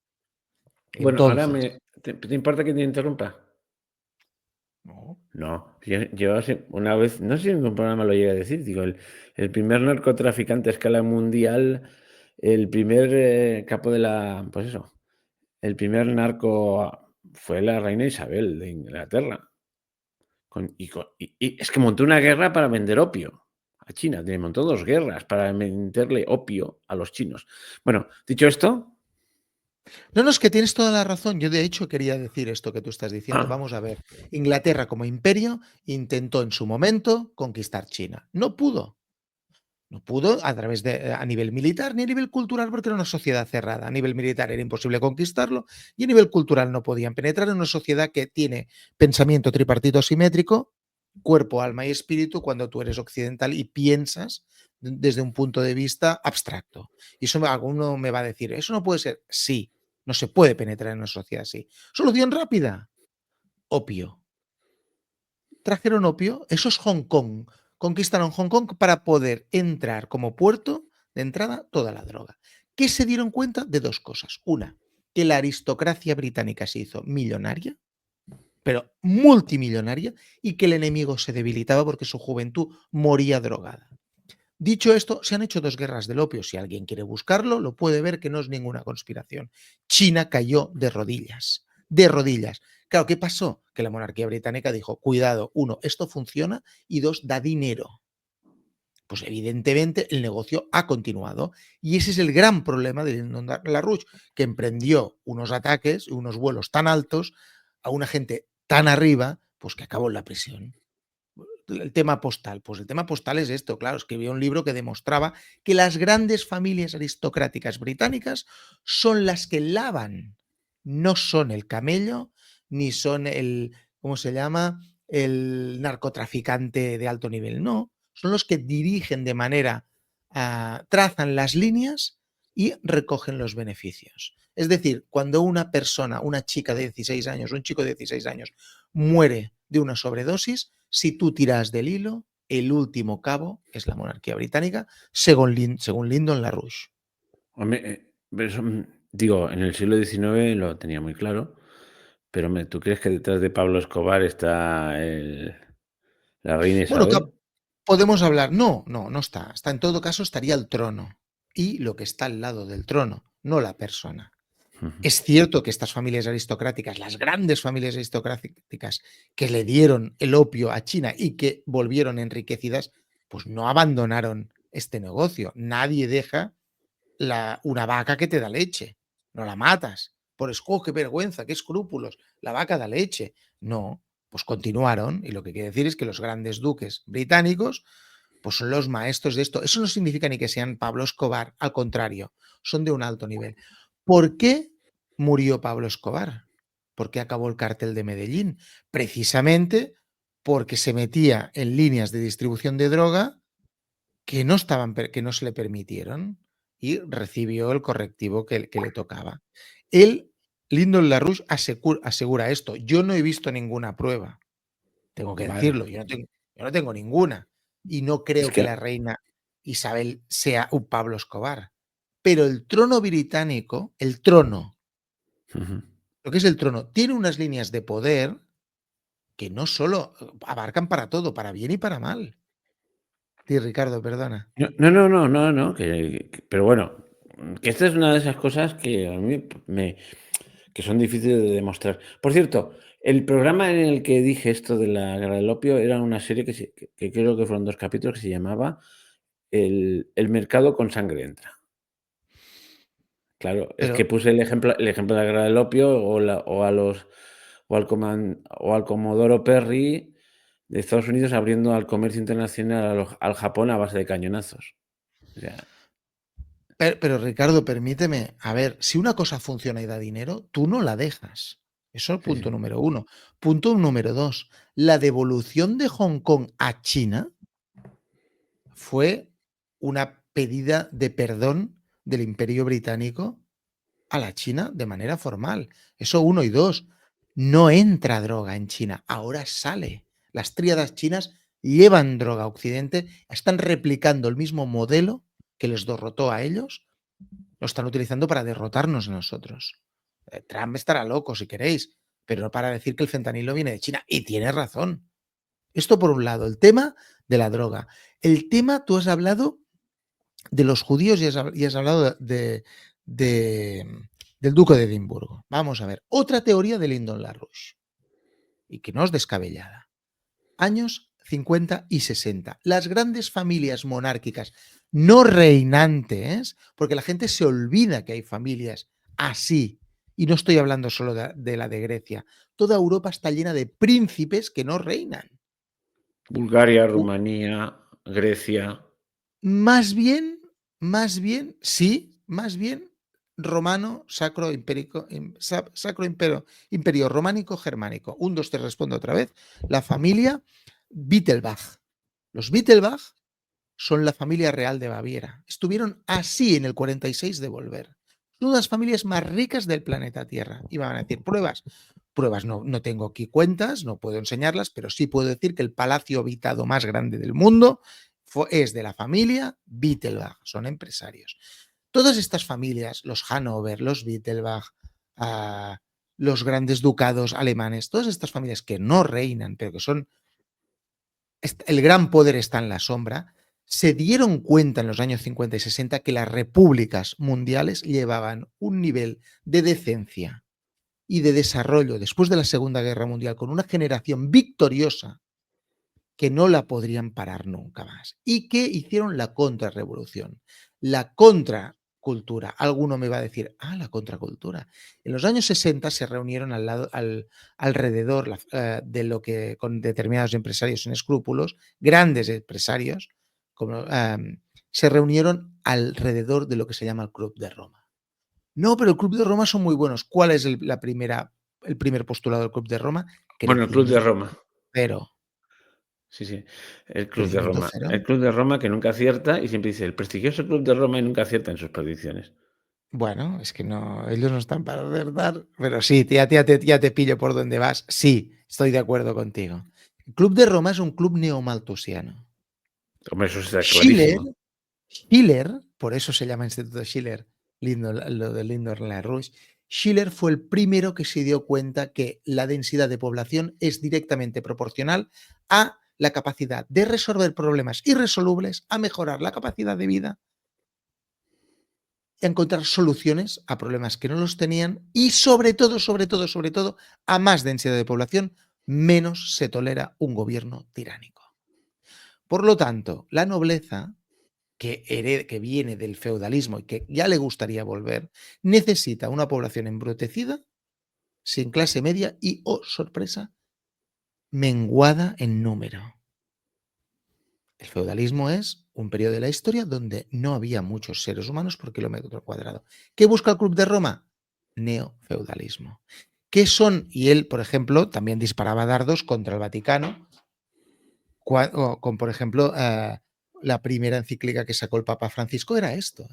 Bueno, ahora Entonces, ¿te importa que te interrumpa? no, No, yo una vez, no sé si en un programa lo llegué a decir, digo, el primer narcotraficante a escala mundial, el primer capo pues eso, el primer narco fue la reina Isabel de Inglaterra. Y es que montó una guerra para vender opio a China. Montó dos guerras para venderle opio a los chinos. Bueno, dicho esto, no, no, es que tienes toda la razón. Yo, de hecho, quería decir esto que tú estás diciendo. ah, Vamos a ver. Inglaterra, como imperio, intentó en su momento conquistar China. No pudo. No pudo a nivel militar ni a nivel cultural, porque era una sociedad cerrada. A nivel militar era imposible conquistarlo y a nivel cultural no podían penetrar en una sociedad que tiene pensamiento tripartito simétrico, cuerpo, alma y espíritu, cuando tú eres occidental y piensas desde un punto de vista abstracto. Y eso alguno me va a decir, eso no puede ser. Sí, no se puede penetrar en una sociedad así. Solución rápida, opio. Trajeron opio, eso es Hong Kong. Conquistaron Hong Kong para poder entrar como puerto de entrada toda la droga. ¿Qué se dieron cuenta? De dos cosas. Una, que la aristocracia británica se hizo millonaria, pero multimillonaria, y que el enemigo se debilitaba porque su juventud moría drogada. Dicho esto, se han hecho dos guerras del opio. Si alguien quiere buscarlo, lo puede ver, que no es ninguna conspiración. China cayó de rodillas. De rodillas. Claro, ¿qué pasó? Que la monarquía británica dijo, cuidado, uno, esto funciona, y dos, da dinero. Pues evidentemente el negocio ha continuado. Y ese es el gran problema de Lyndon LaRouche, que emprendió unos ataques, unos vuelos tan altos a una gente tan arriba, pues que acabó en la prisión. el tema postal. Pues el tema postal es esto, claro, escribió un libro que demostraba que las grandes familias aristocráticas británicas son las que lavan, no son el camello, ni son el, ¿cómo se llama? El narcotraficante de alto nivel, no, son los que dirigen de manera, trazan las líneas y recogen los beneficios. Es decir, cuando una persona, una chica de 16 años, un chico de 16 años, muere de una sobredosis, si tú tiras del hilo, el último cabo es la monarquía británica, según Lyndon LaRouche. Hombre, pero eso, digo, en el siglo XIX lo tenía muy claro, pero ¿tú crees que detrás de Pablo Escobar está la reina Bueno, Isabel? podemos hablar, no, no, no está. Está en todo caso estaría el trono y lo que está al lado del trono, no la persona. Ujú. Es cierto que estas familias aristocráticas, las grandes familias aristocráticas que le dieron el opio a China y que volvieron enriquecidas, pues no abandonaron este negocio. Nadie deja una vaca que te da leche, no la matas. Por qué vergüenza, qué escrúpulos, la vaca da leche. No, pues continuaron y lo que quiere decir es que los grandes duques británicos pues son los maestros de esto. Eso no significa ni que sean Pablo Escobar, al contrario, son de un alto nivel. ¿Por qué murió Pablo Escobar? ¿Por qué acabó el cártel de Medellín? Precisamente porque se metía en líneas de distribución de droga que no se le permitieron y recibió el correctivo que le tocaba. Él, Lyndon LaRouche, asegura esto. Yo no he visto ninguna prueba, tengo que Vale. decirlo, yo no tengo ninguna y no Es creo que que la reina Isabel sea un Pablo Escobar. Pero el trono británico, el trono, ujú. lo que es el trono, tiene unas líneas de poder que no solo abarcan para todo, para bien y para mal. Sí, Ricardo, perdona. No, pero bueno, que esta es una de esas cosas que a mí que son difíciles de demostrar. Por cierto, el programa en el que dije esto de la guerra del opio era una serie que creo que fueron 2 capítulos, que se llamaba El mercado con sangre entra. Claro, es que Pero, puse el ejemplo de la guerra del opio o al comodoro Perry de Estados Unidos abriendo al comercio internacional al Japón a base de cañonazos. O sea, pero, Ricardo, permíteme, a ver, si una cosa funciona y da dinero, tú no la dejas. Eso es sí, punto sí. número uno. Punto número dos, la devolución de Hong Kong a China fue una pedida de perdón del Imperio Británico a la China de manera formal. Eso uno y dos. No entra droga en China, ahora sale. Las tríadas chinas llevan droga a Occidente, están replicando el mismo modelo que les derrotó a ellos, lo están utilizando para derrotarnos a nosotros. Trump estará loco si queréis, pero no para decir que el fentanilo viene de China. Y tiene razón. Esto por un lado, el tema de la droga. El tema, tú has hablado de los judíos y has hablado del duque de Edimburgo. Vamos a ver, otra teoría de Lyndon LaRouche, y que no es descabellada. Años 50 y 60. Las grandes familias monárquicas no reinantes, porque la gente se olvida que hay familias así, y no estoy hablando solo de la de Grecia. Toda Europa está llena de príncipes que no reinan. Bulgaria, Rumanía, Grecia. Más bien, sí, más bien romano, sacro, imperio románico germánico. Un, dos, te respondo otra vez. La familia Wittelsbach. Los Wittelsbach son la familia real de Baviera. Estuvieron así en el 46 de volver. Son las familias más ricas del planeta Tierra. Y van a decir, pruebas. Pruebas no tengo aquí cuentas, no puedo enseñarlas, pero sí puedo decir que el palacio habitado más grande del mundo es de la familia Wittelsbach, son empresarios. Todas estas familias, los Hannover, los Wittelsbach, los grandes ducados alemanes, todas estas familias que no reinan, pero que son, el gran poder está en la sombra, se dieron cuenta en los años 50 y 60 que las repúblicas mundiales llevaban un nivel de decencia y de desarrollo después de la Segunda Guerra Mundial con una generación victoriosa que no la podrían parar nunca más y que hicieron la contrarrevolución. La contra cultura. Alguno me va a decir, la contracultura. En los años 60 se reunieron alrededor de lo que con determinados empresarios sin escrúpulos, grandes empresarios, se reunieron alrededor de lo que se llama el Club de Roma. No, pero el Club de Roma son muy buenos. ¿Cuál es el primer postulado del Club de Roma? Bueno, el Club de Crecimiento Roma. cero. Sí, sí. El Club de Crecimiento Roma. cero. El Club de Roma que nunca acierta y siempre dice el prestigioso Club de Roma y nunca acierta en sus predicciones. Bueno, es que no, ellos no están para acertar, pero sí, ya te pillo por donde vas. Sí, estoy de acuerdo contigo. El Club de Roma es un club neomalthusiano. Hombre, eso está Schiller, clarísimo. Schiller, por eso se llama Instituto Schiller, lo de Lyndon-LaRouche. Schiller fue el primero que se dio cuenta que la densidad de población es directamente proporcional a la capacidad de resolver problemas irresolubles, a mejorar la capacidad de vida, a encontrar soluciones a problemas que no los tenían y sobre todo, a más densidad de población, menos se tolera un gobierno tiránico. Por lo tanto, la nobleza que viene del feudalismo y que ya le gustaría volver, necesita una población embrutecida, sin clase media y, oh sorpresa, menguada en número. El feudalismo es un periodo de la historia donde no había muchos seres humanos por kilómetro cuadrado. ¿Qué busca el Club de Roma? Neofeudalismo. ¿Qué son? Y él, por ejemplo, también disparaba dardos contra el Vaticano, con, por ejemplo, la primera encíclica que sacó el Papa Francisco era esto.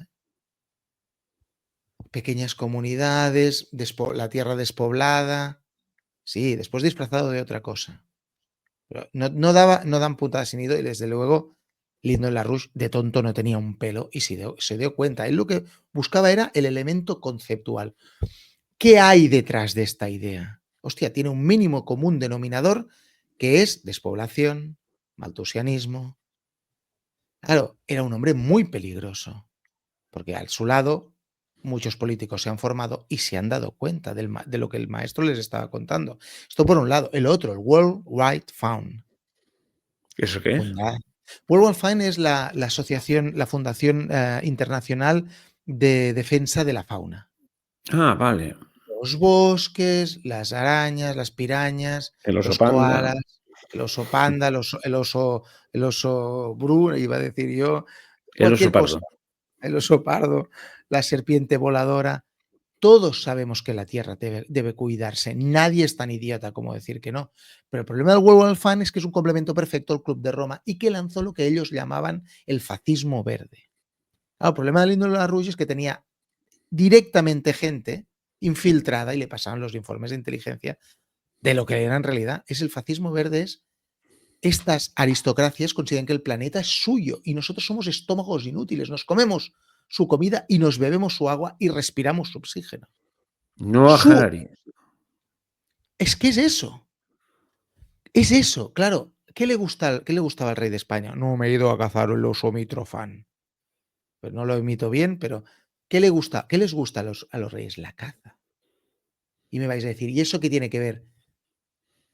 Pequeñas comunidades, la tierra despoblada. Sí, después disfrazado de otra cosa. Pero no dan puntadas sin hilo y desde luego Lyndon-LaRouche de tonto no tenía un pelo y se dio cuenta. Él lo que buscaba era el elemento conceptual. ¿Qué hay detrás de esta idea? Hostia, tiene un mínimo común denominador que es despoblación, malthusianismo. Claro, era un hombre muy peligroso, porque a su lado muchos políticos se han formado y se han dado cuenta de lo que el maestro les estaba contando. Esto por un lado. El otro, el World Wide Fund. ¿Eso qué es? World Wide Fund es la asociación, la Fundación Internacional de Defensa de la Fauna. Vale. Los bosques, las arañas, las pirañas, El oso los panda. koalas, el oso panda, el oso bruno, iba a decir yo, El oso cualquier cosa, pardo. el oso pardo, la serpiente voladora. Todos sabemos que la Tierra debe cuidarse. Nadie es tan idiota como decir que no. Pero el problema del World Wide Fund es que es un complemento perfecto al Club de Roma y que lanzó lo que ellos llamaban el fascismo verde. El problema de Lyndon-LaRouche es que tenía directamente gente infiltrada y le pasaban los informes de inteligencia de lo que era en realidad. Es el fascismo verde, es estas aristocracias consideran que el planeta es suyo y nosotros somos estómagos inútiles, nos comemos su comida y nos bebemos su agua y respiramos su oxígeno. No a Harari. Es que es eso. Es eso, claro. ¿Qué le gustaba al rey de España? No me he ido a cazar el oso mitrofán. Pues no lo imito bien, pero ¿qué les gusta a los reyes? La caza. Y me vais a decir, ¿y eso qué tiene que ver?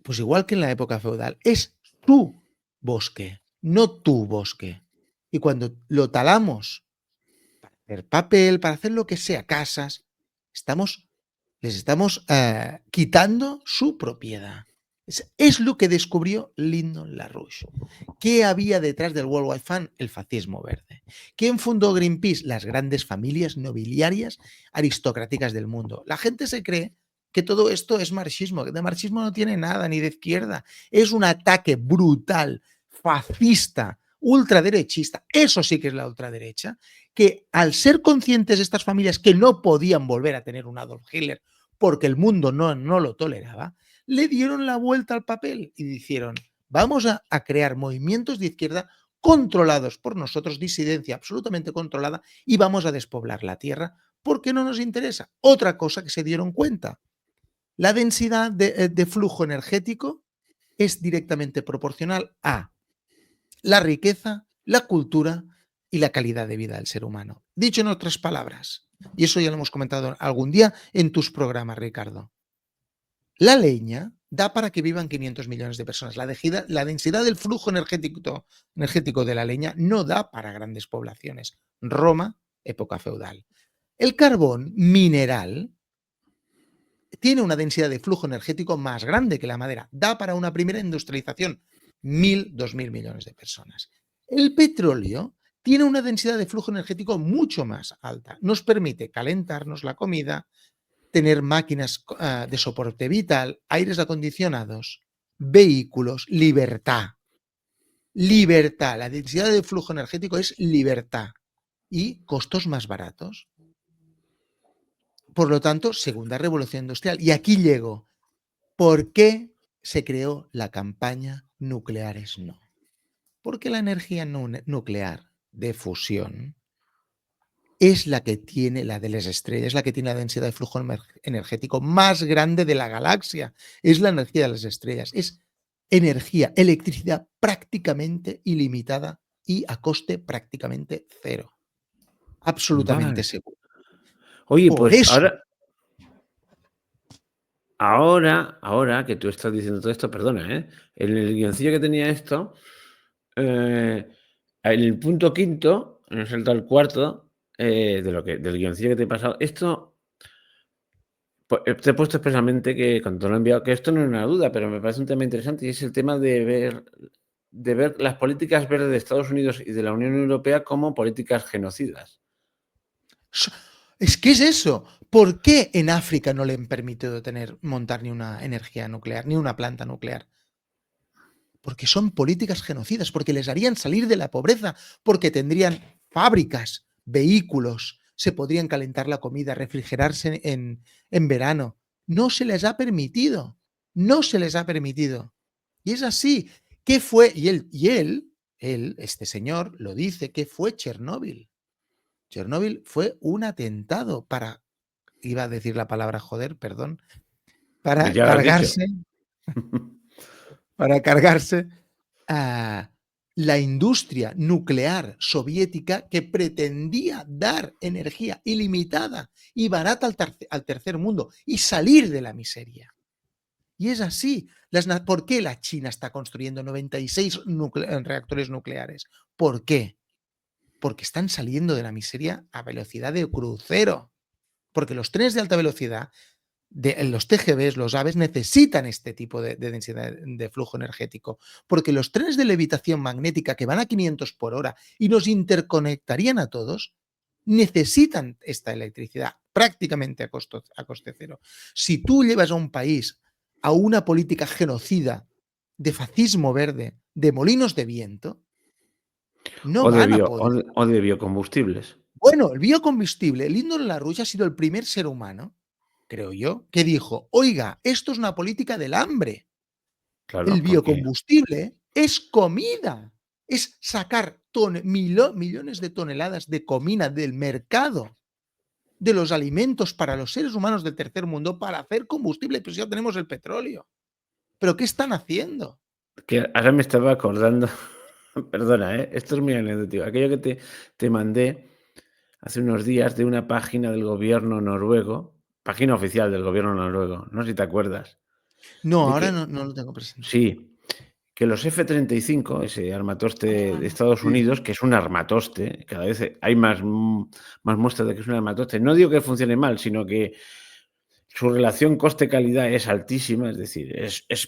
Pues igual que en la época feudal, es tu bosque, no tu bosque. Y cuando lo talamos para hacer papel, para hacer lo que sea, casas, les estamos quitando su propiedad. Es lo que descubrió Lyndon-LaRouche. ¿Qué había detrás del World Wide Fund? El fascismo verde. ¿Quién fundó Greenpeace? Las grandes familias nobiliarias aristocráticas del mundo. La gente se cree que todo esto es marxismo, que de marxismo no tiene nada, ni de izquierda. Es un ataque brutal, fascista, ultraderechista. Eso sí que es la ultraderecha, que al ser conscientes estas familias que no podían volver a tener un Adolf Hitler porque el mundo no lo toleraba, le dieron la vuelta al papel y dijeron, vamos a crear movimientos de izquierda controlados por nosotros, disidencia absolutamente controlada, y vamos a despoblar la Tierra porque no nos interesa. Otra cosa que se dieron cuenta, la densidad de flujo energético es directamente proporcional a la riqueza, la cultura y la calidad de vida del ser humano. Dicho en otras palabras, y eso ya lo hemos comentado algún día en tus programas, Ricardo, la leña da para que vivan 500 millones de personas. La densidad del flujo energético de la leña no da para grandes poblaciones. Roma, época feudal. El carbón mineral tiene una densidad de flujo energético más grande que la madera. Da para una primera industrialización 2.000 millones de personas. El petróleo tiene una densidad de flujo energético mucho más alta. Nos permite calentarnos la comida, tener máquinas de soporte vital, aires acondicionados, vehículos, libertad. Libertad. La densidad de flujo energético es libertad y costos más baratos. Por lo tanto, segunda revolución industrial. Y aquí llego. ¿Por qué se creó la campaña Nucleares No? Porque la energía nuclear de fusión es la que tiene la de las estrellas, es la que tiene la densidad de flujo energético más grande de la galaxia. Es la energía de las estrellas. Es energía, electricidad prácticamente ilimitada y a coste prácticamente cero. Absolutamente Vale. seguro. Oye, Por pues eso. ahora que tú estás diciendo todo esto, perdona, ¿eh? En el guioncillo que tenía esto, en el punto quinto, en el salto al cuarto, del guioncillo que te he pasado, esto te he puesto expresamente que cuando te lo he enviado, que esto no es una duda, pero me parece un tema interesante y es el tema de ver las políticas verdes de Estados Unidos y de la Unión Europea como políticas genocidas. Es que es eso. ¿Por qué en África no le han permitido montar ni una energía nuclear, ni una planta nuclear? Porque son políticas genocidas, porque les harían salir de la pobreza, porque tendrían fábricas, vehículos, se podrían calentar la comida, refrigerarse en verano. No se les ha permitido. No se les ha permitido. Y es así. ¿Qué fue? Él, este señor, lo dice, ¿qué fue Chernóbil? Chernóbil fue un atentado para, iba a decir la palabra joder, perdón, para Ya lo has dicho. cargarse, para cargarse a la industria nuclear soviética que pretendía dar energía ilimitada y barata al tercer mundo y salir de la miseria. Y es así. ¿Por qué la China está construyendo 96 reactores nucleares? ¿Por qué? Porque están saliendo de la miseria a velocidad de crucero. Porque los trenes de alta velocidad, los TGVs, los AVEs, necesitan este tipo de densidad de flujo energético. Porque los trenes de levitación magnética que van a 500 por hora y nos interconectarían a todos, necesitan esta electricidad prácticamente a coste cero. Si tú llevas a un país a una política genocida de fascismo verde, de molinos de viento, no van a poder. O de biocombustibles. Bueno, el biocombustible, Lyndon LaRouche ha sido el primer ser humano, creo yo, que dijo, oiga, esto es una política del hambre. El Claro, porque biocombustible es comida, es sacar millones de toneladas de comida del mercado, de los alimentos para los seres humanos del tercer mundo para hacer combustible, pues ya tenemos el petróleo. ¿Pero qué están haciendo? que ahora me estaba acordando, perdona, esto es muy anecdótico. Aquello que te mandé hace unos días de una página del gobierno noruego, página oficial del gobierno noruego, no sé si te acuerdas, No, de ahora que no lo tengo presente. sí, que los F-35, ese armatoste Ah, de Estados sí, Unidos, que es un armatoste, cada vez hay más muestras de que es un armatoste. No digo que funcione mal, sino que su relación coste-calidad es altísima, es decir,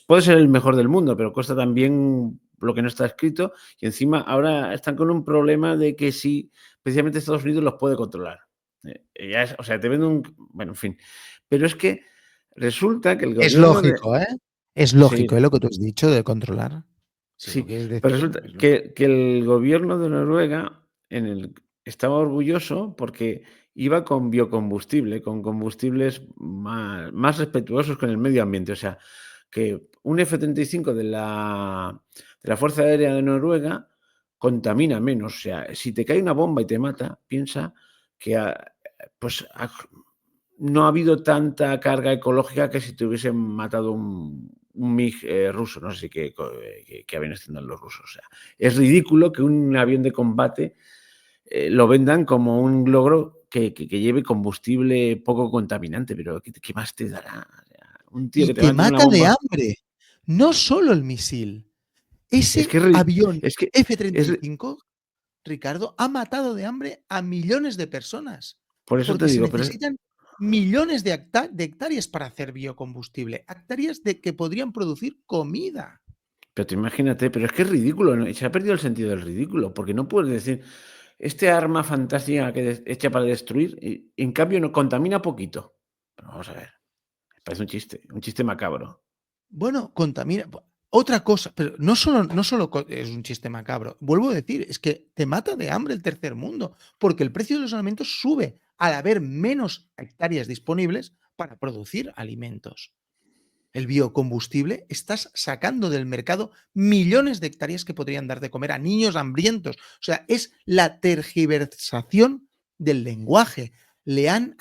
puede ser el mejor del mundo, pero cuesta también lo que no está escrito y encima ahora están con un problema de que sí, precisamente Estados Unidos los puede controlar. O sea, te venden bueno, en fin. Pero es que resulta que el es gobierno de... lógico, ¿eh? Es Sí, lógico, ¿eh? Lo que tú has dicho de controlar. Si lo sí, quieres pero decir, resulta es lógico. que el gobierno de Noruega estaba orgulloso porque iba con biocombustible, con combustibles más respetuosos con el medio ambiente. O sea, que un F-35 de la Fuerza Aérea de Noruega contamina menos. O sea, si te cae una bomba y te mata, piensa que pues, no ha habido tanta carga ecológica que si te hubiesen matado un MiG ruso, no sé qué aviones tendrán los rusos. O sea, es ridículo que un avión de combate lo vendan como un logro que lleve combustible poco contaminante, pero ¿qué más te dará? O sea, un tío Y que te va te a meter una mata de bomba. hambre. No solo el misil. Es que Ese es, avión es que es, F-35, Ricardo, ha matado de hambre a millones de personas. Por eso te porque se digo, pero necesitan millones de hectáreas para hacer biocombustible, hectáreas de que podrían producir comida. Pero tú imagínate, pero es que es ridículo, ¿no? Se ha perdido el sentido del ridículo, porque no puedes decir, este arma fantástica que hecha para destruir, y en cambio no contamina poquito. Pero vamos a ver, me parece un chiste macabro. Bueno, contamina. Otra cosa, pero no solo es un chiste macabro. Vuelvo a decir, es que te mata de hambre el tercer mundo, porque el precio de los alimentos sube al haber menos hectáreas disponibles para producir alimentos. El biocombustible, estás sacando del mercado millones de hectáreas que podrían dar de comer a niños hambrientos. O sea, es la tergiversación del lenguaje. Han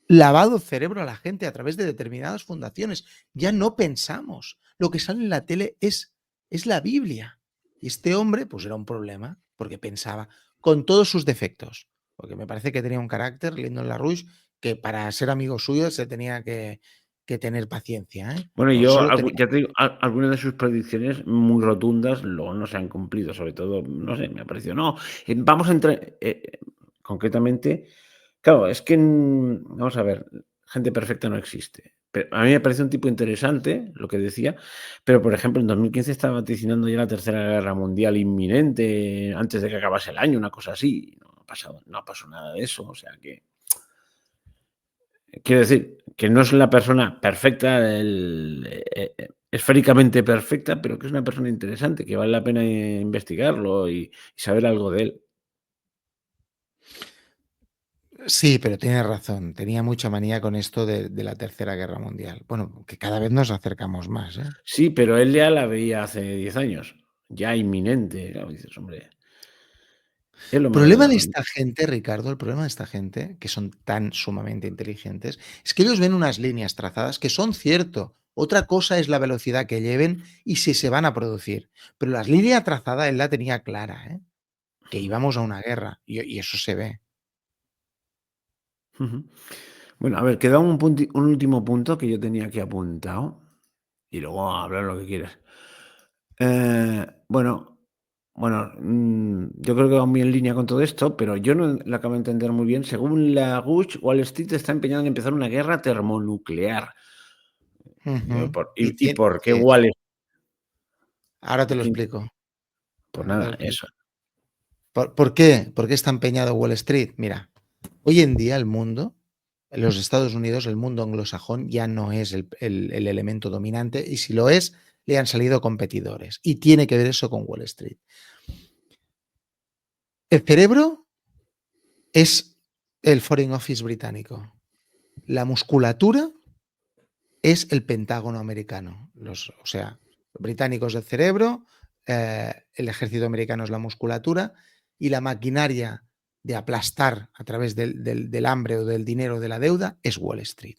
lavado cerebro a la gente a través de determinadas fundaciones. Ya no pensamos. Lo que sale en la tele es la Biblia. Y este hombre, pues era un problema, porque pensaba, con todos sus defectos, porque me parece que tenía un carácter, Lyndon LaRouche, que para ser amigo suyo se tenía que tener paciencia, ¿eh? Bueno, Pues yo, solo tenía. ya te digo, algunas de sus predicciones muy rotundas luego no se han cumplido, sobre todo, no sé, me ha parecido, no, vamos a entrar, concretamente, claro, es que, vamos a ver, gente perfecta no existe. Pero a mí me parece un tipo interesante lo que decía, pero por ejemplo, en 2015 estaba vaticinando ya la Tercera Guerra Mundial inminente, antes de que acabase el año, una cosa así. No pasó nada de eso, o sea que quiero decir, que no es la persona perfecta, esféricamente perfecta, pero que es una persona interesante, que vale la pena investigarlo y saber algo de él. Sí, pero tienes razón. Tenía mucha manía con esto de la Tercera Guerra Mundial. Bueno, que cada vez nos acercamos más, ¿eh? Sí, pero él ya la veía hace 10 años, ya inminente. Claro, dices, hombre, es lo El malo problema de de los. esta gente, Ricardo, el problema de esta gente, que son tan sumamente inteligentes, es que ellos ven unas líneas trazadas que son cierto. Otra cosa es la velocidad que lleven y si se van a producir. Pero la línea trazada él la tenía clara, ¿eh? Que íbamos a una guerra y eso se ve. Ujú. Bueno, a ver, queda un último punto que yo tenía aquí apuntado y luego hablar lo que quieras. Bueno, yo creo que va muy en línea con todo esto, pero yo no lo acabo de entender muy bien. Según la Gush, Wall Street está empeñado en empezar una guerra termonuclear. Ujú. ¿Y por qué Sí, Wall ahora te lo Street? explico. Pues Ahora te lo nada, explico. eso. ¿Por qué? ¿Por qué está empeñado Wall Street? Mira, hoy en día el mundo, en los Estados Unidos, el mundo anglosajón ya no es el elemento dominante y si lo es, le han salido competidores. Y tiene que ver eso con Wall Street. El cerebro es el Foreign Office británico. La musculatura es el Pentágono americano. O sea, británicos el cerebro, el ejército americano es la musculatura y la maquinaria de aplastar a través del hambre o del dinero de la deuda es Wall Street.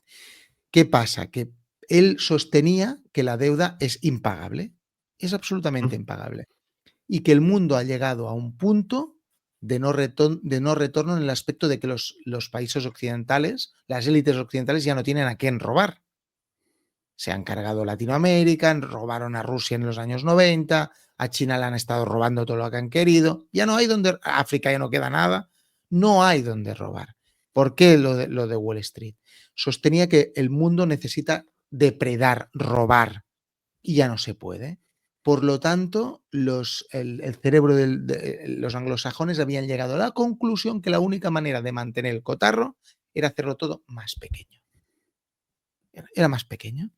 ¿Qué pasa? Que él sostenía que la deuda es impagable, es absolutamente impagable, y que el mundo ha llegado a un punto de no retorno en el aspecto de que los países occidentales, las élites occidentales ya no tienen a quién robar. Se han cargado Latinoamérica, robaron a Rusia en los años 90, a China le han estado robando todo lo que han querido, ya no hay donde, África ya no queda nada, no hay donde robar. ¿Por qué lo de Wall Street? Sostenía que el mundo necesita depredar, robar, y ya no se puede. Por lo tanto, el cerebro de los anglosajones habían llegado a la conclusión que la única manera de mantener el cotarro era hacerlo todo más pequeño. Era más pequeño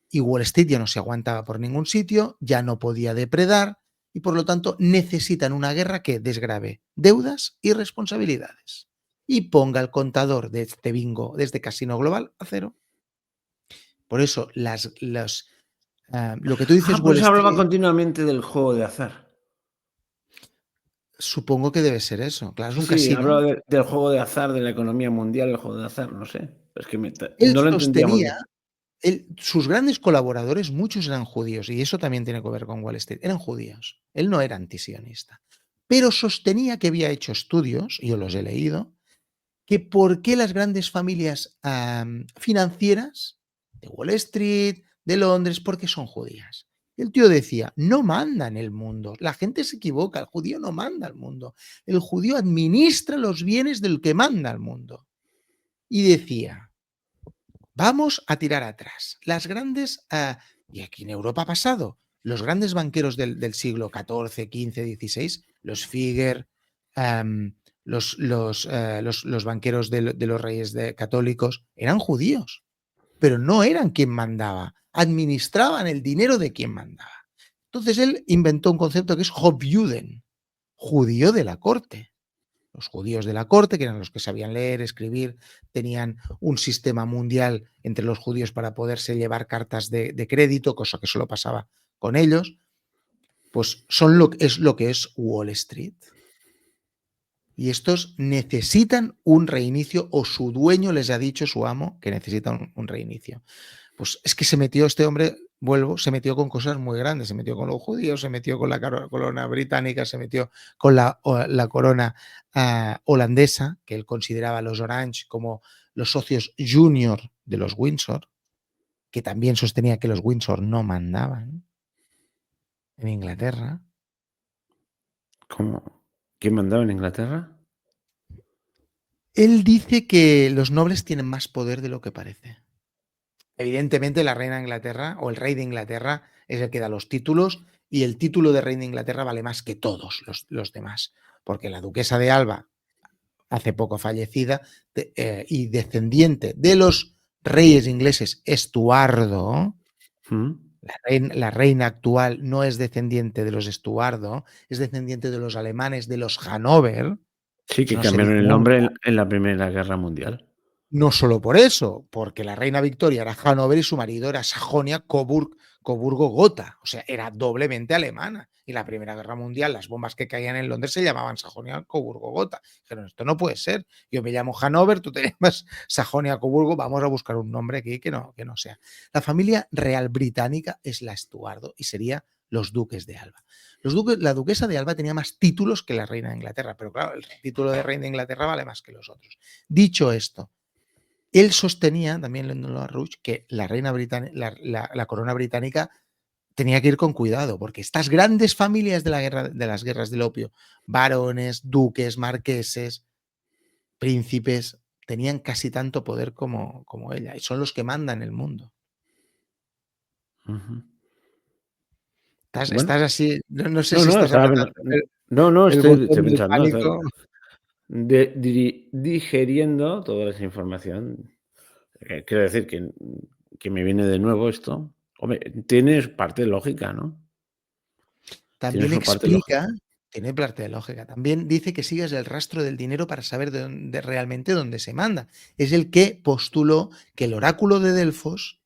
y Wall Street ya no se aguantaba por ningún sitio, ya no podía depredar y por lo tanto necesitan una guerra que desgrave deudas y responsabilidades y ponga el contador de este bingo, de este casino global a cero. Por eso lo que tú dices Por Wall eso hablaba Street, continuamente del juego de azar. supongo que debe ser eso. Claro, es Sí, un sí, hablaba casino. del juego de azar, de la economía mundial, el juego de azar, no sé. Es que Él no lo entendía muy sostenía, bien. sus grandes colaboradores, muchos eran judíos, y eso también tiene que ver con Wall Street. Eran judíos. Él no era antisionista. Pero sostenía que había hecho estudios, yo los he leído, que por qué las grandes familias financieras de Wall Street, de Londres, porque son judías. El tío decía, no manda en el mundo, la gente se equivoca, el judío no manda al mundo, el judío administra los bienes del que manda al mundo. Y decía, vamos a tirar atrás. Las grandes, y aquí en Europa ha pasado, los grandes banqueros del siglo XIV, XV, XVI, los Figer, los banqueros de los reyes católicos, eran judíos, pero no eran quien mandaba, administraban el dinero de quien mandaba. Entonces él inventó un concepto que es Hofjuden, judío de la corte. Los judíos de la corte, que eran los que sabían leer, escribir, tenían un sistema mundial entre los judíos para poderse llevar cartas de crédito, cosa que solo pasaba con ellos, pues es lo que es Wall Street. Y estos necesitan un reinicio, o su dueño les ha dicho, su amo, que necesitan un reinicio. Pues es que se metió este hombre, se metió con cosas muy grandes, se metió con los judíos, se metió con la corona británica, se metió con la corona holandesa, que él consideraba a los Orange como los socios junior de los Windsor, que también sostenía que los Windsor no mandaban en Inglaterra. ¿Cómo? ¿Quién mandaba en Inglaterra? Él dice que los nobles tienen más poder de lo que parece. Evidentemente, la reina de Inglaterra o el rey de Inglaterra es el que da los títulos, y el título de rey de Inglaterra vale más que todos los demás, porque la duquesa de Alba, hace poco fallecida, y descendiente de los reyes ingleses, Estuardo, la reina actual no es descendiente de los Estuardo, es descendiente de los alemanes, de los Hanover. Sí, Eso que no se cambiaron dice el nombre nunca. en la Primera Guerra Mundial. No solo por eso, porque la reina Victoria era Hanover y su marido era Sajonia-Coburgo-Gotha, o sea, era doblemente alemana. Y la Primera Guerra Mundial, las bombas que caían en Londres se llamaban Sajonia-Coburgo-Gotha. Dijeron, esto no puede ser. Yo me llamo Hanover, tú te llamas Sajonia-Coburgo, vamos a buscar un nombre aquí que no sea. La familia real británica es la Estuardo y sería los duques de Alba. La duquesa de Alba tenía más títulos que la reina de Inglaterra, pero claro, el título de reina de Inglaterra vale más que los otros. Dicho esto, él sostenía, también leyendo a Rush, que la reina británica, la corona británica tenía que ir con cuidado, porque estas grandes familias de las guerras del opio, varones, duques, marqueses, príncipes, tenían casi tanto poder como ella, y son los que mandan el mundo. Bueno, Estás así, no sé no, si no, estás apretando no, el estoy botón del pensando, pánico. digiriendo toda esa información. Quiero decir que me viene de nuevo esto. Hombre, tienes parte de lógica, ¿no? Tiene También su parte lógica. explica, tiene parte de lógica, también dice que sigas el rastro del dinero para saber realmente dónde se manda. Es el que postuló que el oráculo de Delfos,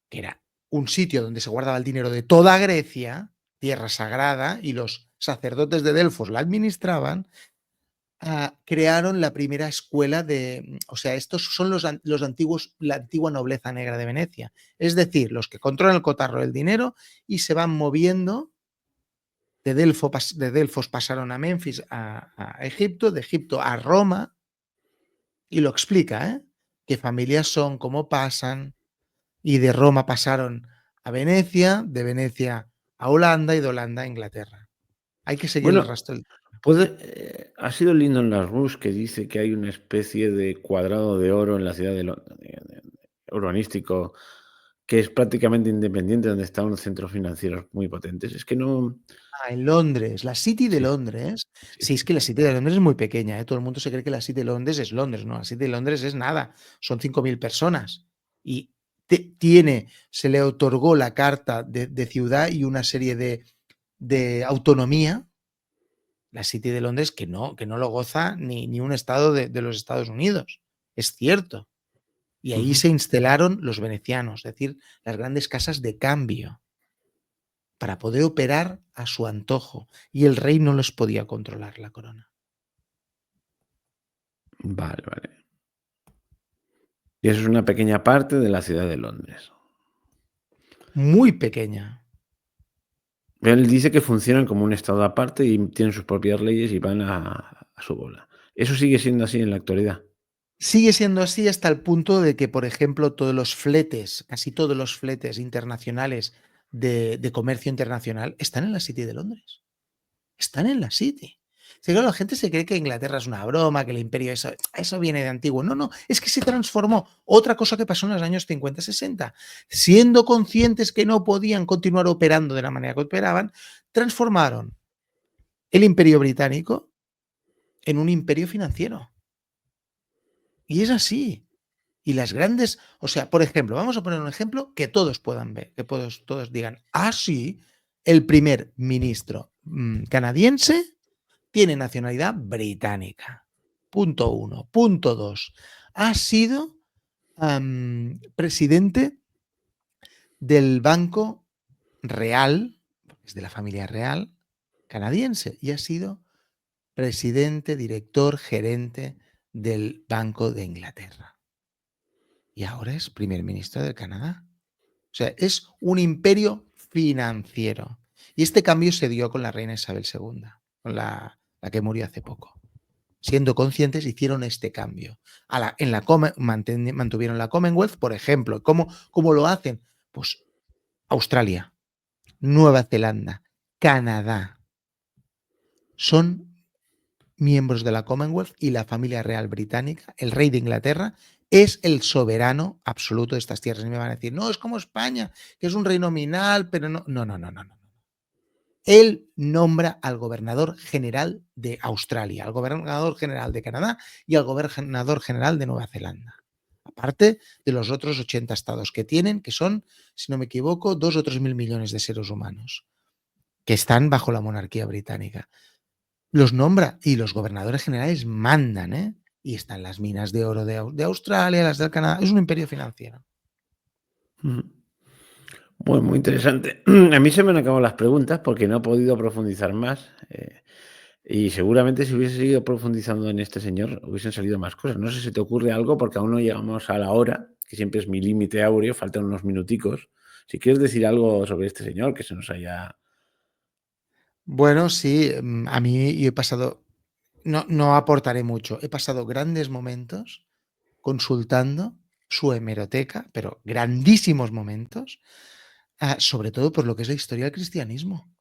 que era un sitio donde se guardaba el dinero de toda Grecia, tierra sagrada, y los sacerdotes de Delfos la administraban, crearon la primera escuela o sea, estos son los antiguos, la antigua nobleza negra de Venecia. Es decir, los que controlan el cotarro del dinero y se van moviendo. De Delfos pasaron a Memphis, a Egipto, de Egipto a Roma, y lo explica, qué familias son, cómo pasan, y de Roma pasaron a Venecia, de Venecia a Holanda y de Holanda a Inglaterra. Hay que seguir el Bueno, rastro. ha sido Lyndon LaRouche que dice que hay una especie de cuadrado de oro en la ciudad urbanístico que es prácticamente independiente, donde están unos centros financieros muy potentes. Es que no. En Londres, la City de Sí, Londres. sí, Sí, es que la City de Londres es muy pequeña, todo el mundo se cree que la City de Londres es Londres, no, la City de Londres es nada, son 5.000 personas. Y se le otorgó la carta de ciudad y una serie de autonomía, la City de Londres, que no lo goza ni un estado de los Estados Unidos. Es cierto. Y ahí ujú. se instalaron los venecianos, es decir, las grandes casas de cambio, para poder operar a su antojo. Y el rey no los podía controlar, la corona. Vale, vale. Y eso es una pequeña parte de la ciudad de Londres. Muy pequeña. Él dice que funcionan como un estado aparte y tienen sus propias leyes y van a su bola. ¿Eso sigue siendo así en la actualidad? Sigue siendo así hasta el punto de que, por ejemplo, casi todos los fletes internacionales de comercio internacional están en la City de Londres. Están en la City. Sí, claro, la gente se cree que Inglaterra es una broma, que el imperio eso viene de antiguo. No, no, es que se transformó. Otra cosa que pasó en los años 50-60. Siendo conscientes que no podían continuar operando de la manera que operaban, transformaron el imperio británico en un imperio financiero. Y es así. Y las grandes, o sea, por ejemplo, vamos a poner un ejemplo que todos puedan ver, que todos digan, sí, el primer ministro canadiense tiene nacionalidad británica. Punto 1. Punto 2. Ha sido presidente del Banco Real, es de la familia real canadiense, y ha sido presidente, director, gerente del Banco de Inglaterra. Y ahora es primer ministro del Canadá. O sea, es un imperio financiero. Y este cambio se dio con la reina Isabel II, con la que murió hace poco. Siendo conscientes, hicieron este cambio. Mantuvieron la Commonwealth, por ejemplo. ¿Cómo lo hacen? Pues Australia, Nueva Zelanda, Canadá. Son miembros de la Commonwealth y la familia real británica, el rey de Inglaterra, es el soberano absoluto de estas tierras. Y me van a decir, no, es como España, que es un rey nominal, pero no. No. Él nombra al gobernador general de Australia, al gobernador general de Canadá y al gobernador general de Nueva Zelanda. Aparte de los otros 80 estados que tienen, que son, si no me equivoco, 2 o 3 mil millones de seres humanos, que están bajo la monarquía británica. Los nombra y los gobernadores generales mandan, ¿eh? Y están las minas de oro de Australia, las del Canadá. Es un imperio financiero. Bueno, muy interesante. A mí se me han acabado las preguntas porque no he podido profundizar más. Y seguramente si hubiese seguido profundizando en este señor, hubiesen salido más cosas. No sé si te ocurre algo porque aún no llegamos a la hora, que siempre es mi límite áureo, faltan unos minuticos. Si quieres decir algo sobre este señor que se nos haya... Bueno, sí, a mí yo he pasado, no aportaré mucho, he pasado grandes momentos consultando su hemeroteca, pero grandísimos momentos, sobre todo por lo que es la historia del cristianismo.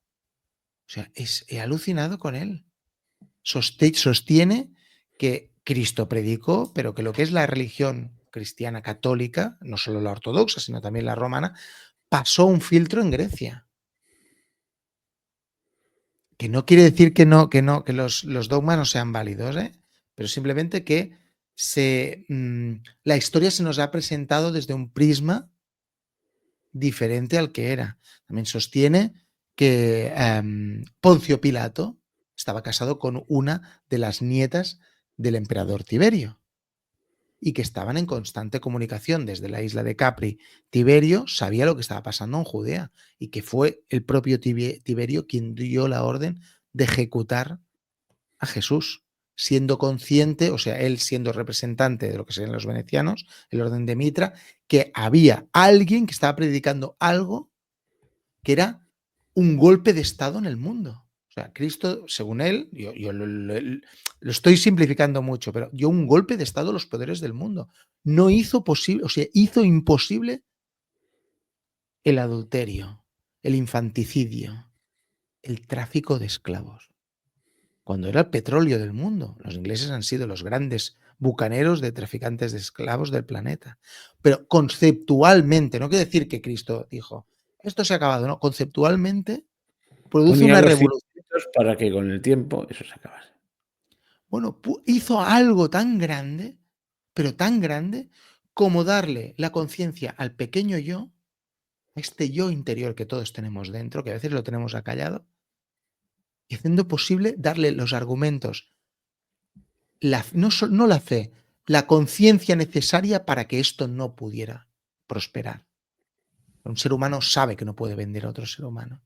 O sea, he alucinado con él. Sostiene que Cristo predicó, pero que lo que es la religión cristiana católica, no solo la ortodoxa, sino también la romana, pasó un filtro en Grecia. Que no quiere decir que los dogmas no sean válidos, pero simplemente que la historia se nos ha presentado desde un prisma diferente al que era. También sostiene que Poncio Pilato estaba casado con una de las nietas del emperador Tiberio y que estaban en constante comunicación desde la isla de Capri. Tiberio sabía lo que estaba pasando en Judea y que fue el propio Tiberio quien dio la orden de ejecutar a Jesús, siendo consciente, o sea, él siendo representante de lo que serían los venecianos, el orden de Mitra, que había alguien que estaba predicando algo que era un golpe de Estado en el mundo. O sea, Cristo, según él, yo lo estoy simplificando mucho, pero dio un golpe de Estado a los poderes del mundo. No hizo posible, o sea, hizo imposible el adulterio, el infanticidio, el tráfico de esclavos. Cuando era el petróleo del mundo. Los ingleses han sido los grandes bucaneros de traficantes de esclavos del planeta. Pero conceptualmente, no quiere decir que Cristo dijo, esto se ha acabado, no, conceptualmente produce Ponía una los revolución. cimientos para que con el tiempo eso se acabase. Bueno, hizo algo tan grande, pero tan grande, como darle la conciencia al pequeño yo, a este yo interior que todos tenemos dentro, que a veces lo tenemos acallado, y haciendo posible darle los argumentos, no la fe, la conciencia necesaria para que esto no pudiera prosperar. Un ser humano sabe que no puede vender a otro ser humano.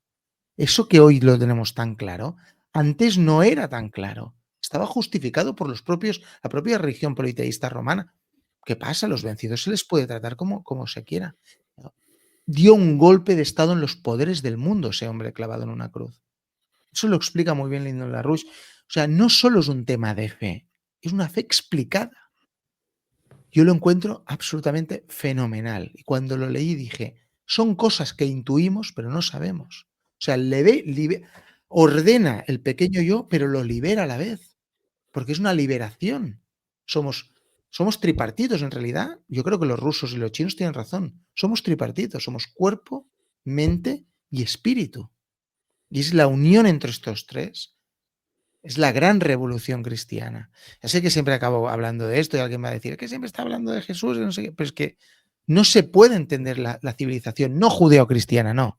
Eso que hoy lo tenemos tan claro, antes no era tan claro. Estaba justificado por la propia religión politeísta romana. ¿Qué pasa? A los vencidos se les puede tratar como se quiera. Dio un golpe de estado en los poderes del mundo ese hombre clavado en una cruz. Eso lo explica muy bien Lyndon LaRouche. O sea, no solo es un tema de fe, es una fe explicada. Yo lo encuentro absolutamente fenomenal. Y cuando lo leí dije, son cosas que intuimos, pero no sabemos. O sea, ordena el pequeño yo, pero lo libera a la vez, porque es una liberación. Somos tripartitos en realidad. Yo creo que los rusos y los chinos tienen razón. Somos tripartitos, somos cuerpo, mente y espíritu. Y es la unión entre estos tres. Es la gran revolución cristiana. Ya sé que siempre acabo hablando de esto y alguien va a decir que siempre está hablando de Jesús y no sé qué, pero es que no se puede entender la civilización, no judeocristiana, no.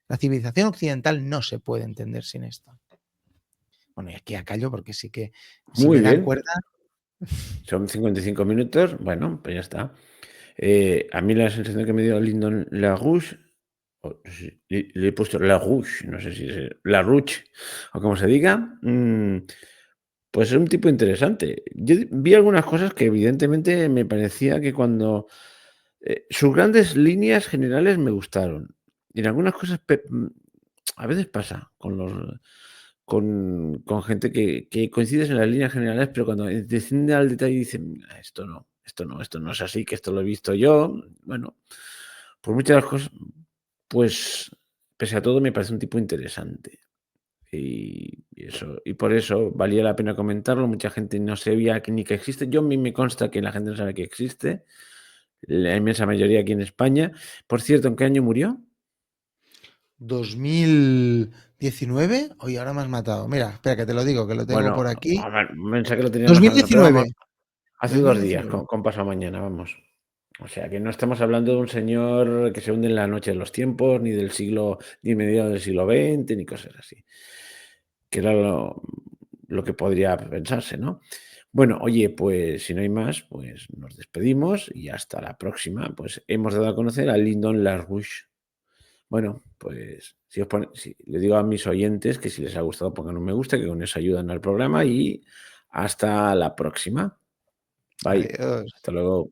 La civilización occidental no se puede entender sin esto. Bueno, y aquí acallo porque sí que si Muy me dan bien, cuerda. son 55 minutos. Bueno, pues ya está. A mí la sensación que me dio Lyndon LaRouche, le he puesto LaRouche, no sé si es LaRouche o como se diga, pues es un tipo interesante. Yo vi algunas cosas que evidentemente me parecía que cuando sus grandes líneas generales me gustaron. Y en algunas cosas a veces pasa con gente que coincides en las líneas generales, pero cuando desciende al detalle dicen: "Ah, esto no es así, que esto lo he visto yo". Bueno, por muchas de las cosas, pues, pese a todo, me parece un tipo interesante. Y por eso valía la pena comentarlo. Mucha gente no sabía ni que existe. Yo a mí me consta que la gente no sabe que existe, la inmensa mayoría aquí en España. Por cierto, ¿en qué año murió? 2019. Oye, ahora me has matado. Mira, espera que te lo digo, que lo tengo Bueno, por aquí. a ver, pensaba que lo tenía más adelantado, pero 2019. vamos, hace 2 días, 2019. con pasado mañana, vamos. O sea, que no estamos hablando de un señor que se hunde en la noche de los tiempos, ni del siglo, ni mediados del siglo XX, ni cosas así, que era lo que podría pensarse, ¿no? Bueno, oye, pues si no hay más, pues nos despedimos y hasta la próxima. Pues hemos dado a conocer a Lyndon LaRouche. Bueno, pues si le digo a mis oyentes que si les ha gustado pongan un me gusta, que con eso ayudan al programa y hasta la próxima. Bye. Adiós. Hasta luego.